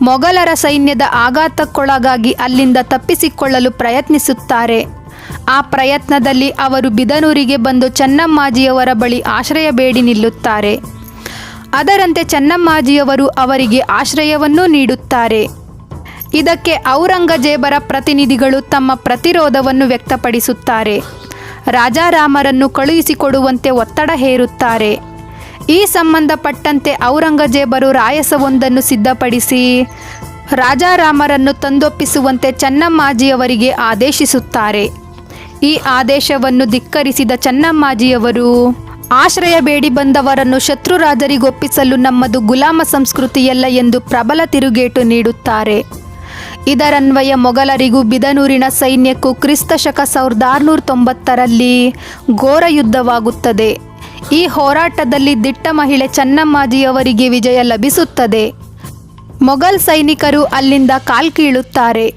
ಮೊಘಲರ ಸೈನ್ಯದ ಆಘಾತಕ್ಕೊಳಗಾಗಿ ಅಲ್ಲಿಂದ ತಪ್ಪಿಸಿಕೊಳ್ಳಲು ಪ್ರಯತ್ನಿಸುತ್ತಾರೆ. ಆ ಪ್ರಯತ್ನದಲ್ಲಿ ಅವರು ಬಿದನೂರಿಗೆ ಬಂದು ಚೆನ್ನಮ್ಮಾಜಿಯವರ ಬಳಿ ಆಶ್ರಯ ಬೇಡಿ ನಿಲ್ಲುತ್ತಾರೆ. ಅದರಂತೆ ಚೆನ್ನಮ್ಮಾಜಿಯವರು ಅವರಿಗೆ ಆಶ್ರಯವನ್ನೂ ನೀಡುತ್ತಾರೆ. ಇದಕ್ಕೆ ಔರಂಗಜೇಬರ ಪ್ರತಿನಿಧಿಗಳು ತಮ್ಮ ಪ್ರತಿರೋಧವನ್ನು ವ್ಯಕ್ತಪಡಿಸುತ್ತಾರೆ. ರಾಜಾರಾಮರನ್ನು ಕಳುಹಿಸಿಕೊಡುವಂತೆ ಒತ್ತಡ ಹೇರುತ್ತಾರೆ. ಈ ಸಂಬಂಧಪಟ್ಟಂತೆ ಔರಂಗಜೇಬರು ರಾಯಸವೊಂದನ್ನು ಸಿದ್ಧಪಡಿಸಿ ರಾಜಾರಾಮರನ್ನು ತಂದೊಪ್ಪಿಸುವಂತೆ ಚೆನ್ನಮ್ಮಾಜಿಯವರಿಗೆ ಆದೇಶಿಸುತ್ತಾರೆ. ಈ ಆದೇಶವನ್ನು ಧಿಕ್ಕರಿಸಿದ ಚೆನ್ನಮ್ಮಾಜಿಯವರು ಆಶ್ರಯ ಬೇಡಿ ಬಂದವರನ್ನು ಶತ್ರು ರಾಜರಿಗೊಪ್ಪಿಸಲು ನಮ್ಮದು ಗುಲಾಮ ಸಂಸ್ಕೃತಿಯಲ್ಲ ಎಂದು ಪ್ರಬಲ ತಿರುಗೇಟು ನೀಡುತ್ತಾರೆ. ಇದರನ್ವಯ ಮೊಘಲರಿಗೂ ಬಿದನೂರಿನ ಸೈನ್ಯಕ್ಕೂ ಕ್ರಿಸ್ತಶಕ 1690ರಲ್ಲಿ ಘೋರ ಯುದ್ಧವಾಗುತ್ತದೆ. ಈ ಹೋರಾಟದಲ್ಲಿ ದಿಟ್ಟ ಮಹಿಳೆ ಚೆನ್ನಮ್ಮಾಜಿಯವರಿಗೆ ವಿಜಯ ಲಭಿಸುತ್ತದೆ. ಮೊಘಲ್ ಸೈನಿಕರು ಅಲ್ಲಿಂದ ಕಾಲ್ಕೀಳುತ್ತಾರೆ.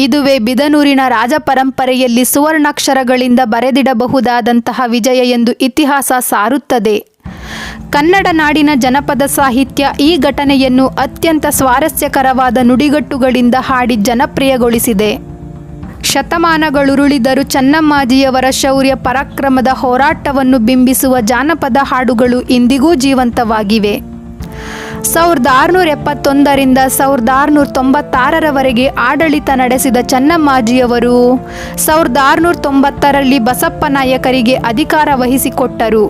ಇದುವೇ ಬಿದನೂರಿನ ರಾಜ ಪರಂಪರೆಯಲ್ಲಿ ಸುವರ್ಣಾಕ್ಷರಗಳಿಂದ ಬರೆದಿಡಬಹುದಾದಂತಹ ವಿಜಯ ಎಂದು ಇತಿಹಾಸ ಸಾರುತ್ತದೆ. ಕನ್ನಡ ನಾಡಿನ ಜನಪದ ಸಾಹಿತ್ಯ ಈ ಘಟನೆಯನ್ನು ಅತ್ಯಂತ ಸ್ವಾರಸ್ಯಕರವಾದ ನುಡಿಗಟ್ಟುಗಳಿಂದ ಹಾಡಿ ಜನಪ್ರಿಯಗೊಳಿಸಿದೆ. ಶತಮಾನಗಳುರುಳಿದರೂ ಚೆನ್ನಮ್ಮಾಜಿಯವರ ಶೌರ್ಯ ಪರಾಕ್ರಮದ ಹೋರಾಟವನ್ನು ಬಿಂಬಿಸುವ ಜಾನಪದ ಹಾಡುಗಳು ಇಂದಿಗೂ ಜೀವಂತವಾಗಿವೆ. 1671ರಿಂದ 1696ರವರೆಗೆ ಆಡಳಿತ ನಡೆಸಿದ ಚೆನ್ನಮ್ಮಾಜಿಯವರು 1690ರಲ್ಲಿ ಬಸಪ್ಪ ನಾಯಕರಿಗೆ ಅಧಿಕಾರ ವಹಿಸಿಕೊಟ್ಟರು.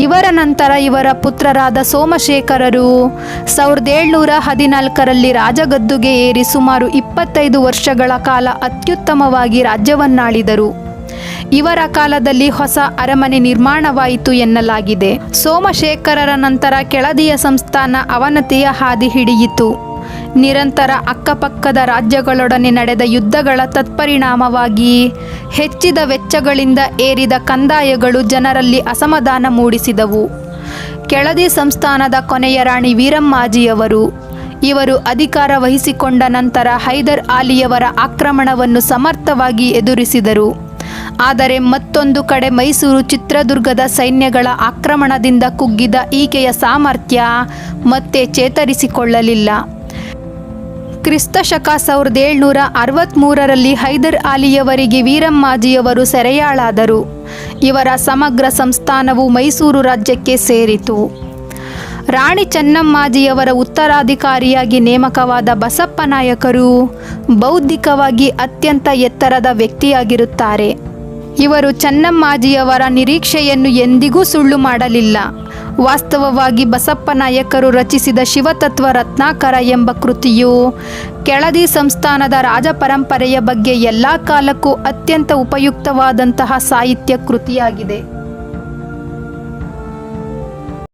ಇವರ ನಂತರ ಇವರ ಪುತ್ರರಾದ ಸೋಮಶೇಖರರು 1714ರಲ್ಲಿ ರಾಜಗದ್ದುಗೆ ಏರಿ ಸುಮಾರು 25 ವರ್ಷಗಳ ಕಾಲ ಅತ್ಯುತ್ತಮವಾಗಿ ರಾಜ್ಯವನ್ನಾಳಿದರು. ಇವರ ಕಾಲದಲ್ಲಿ ಹೊಸ ಅರಮನೆ ನಿರ್ಮಾಣವಾಯಿತು ಎನ್ನಲಾಗಿದೆ. ಸೋಮಶೇಖರರ ನಂತರ ಕೆಳದಿಯ ಸಂಸ್ಥಾನ ಅವನತಿಯ ಹಾದಿ ಹಿಡಿಯಿತು. ನಿರಂತರ ಅಕ್ಕಪಕ್ಕದ ರಾಜ್ಯಗಳೊಡನೆ ನಡೆದ ಯುದ್ಧಗಳ ತತ್ಪರಿಣಾಮವಾಗಿ ಹೆಚ್ಚಿದ ವೆಚ್ಚಗಳಿಂದ ಏರಿದ ಕಂದಾಯಗಳು ಜನರಲ್ಲಿ ಅಸಮಾಧಾನ ಮೂಡಿಸಿದವು. ಕೆಳದಿ ಸಂಸ್ಥಾನದ ಕೊನೆಯ ರಾಣಿ ವೀರಮ್ಮಾಜಿಯವರು. ಇವರು ಅಧಿಕಾರ ವಹಿಸಿಕೊಂಡ ನಂತರ ಹೈದರ್ ಆಲಿಯವರ ಆಕ್ರಮಣವನ್ನು ಸಮರ್ಥವಾಗಿ ಎದುರಿಸಿದರು. ಆದರೆ ಮತ್ತೊಂದು ಕಡೆ ಮೈಸೂರು ಚಿತ್ರದುರ್ಗದ ಸೈನ್ಯಗಳ ಆಕ್ರಮಣದಿಂದ ಕುಗ್ಗಿದ ಈಕೆಯ ಸಾಮರ್ಥ್ಯ ಮತ್ತೆ ಚೇತರಿಸಿಕೊಳ್ಳಲಿಲ್ಲ. ಕ್ರಿಸ್ತಶಕ 1763ರಲ್ಲಿ ಹೈದರ್ ಆಲಿಯವರಿಗೆ ವೀರಮ್ಮಾಜಿಯವರು ಸೆರೆಯಾಳಾದರು. ಇವರ ಸಮಗ್ರ ಸಂಸ್ಥಾನವು ಮೈಸೂರು ರಾಜ್ಯಕ್ಕೆ ಸೇರಿತು. ರಾಣಿ ಚೆನ್ನಮ್ಮಾಜಿಯವರ ಉತ್ತರಾಧಿಕಾರಿಯಾಗಿ ನೇಮಕವಾದ ಬಸಪ್ಪ ನಾಯಕರು ಬೌದ್ಧಿಕವಾಗಿ ಅತ್ಯಂತ ಎತ್ತರದ ವ್ಯಕ್ತಿಯಾಗಿರುತ್ತಾರೆ. ಇವರು ಚೆನ್ನಮ್ಮಾಜಿಯವರ ನಿರೀಕ್ಷೆಯನ್ನು ಎಂದಿಗೂ ಸುಳ್ಳು ಮಾಡಲಿಲ್ಲ. ವಾಸ್ತವವಾಗಿ ಬಸಪ್ಪ ನಾಯಕರು ರಚಿಸಿದ ಶಿವತತ್ವ ರತ್ನಾಕರ ಎಂಬ ಕೃತಿಯು ಕೆಳದಿ ಸಂಸ್ಥಾನದ ರಾಜ ಪರಂಪರೆಯ ಬಗ್ಗೆ ಎಲ್ಲ ಕಾಲಕ್ಕೂ ಅತ್ಯಂತ ಉಪಯುಕ್ತವಾದಂತಹ ಸಾಹಿತ್ಯ ಕೃತಿಯಾಗಿದೆ.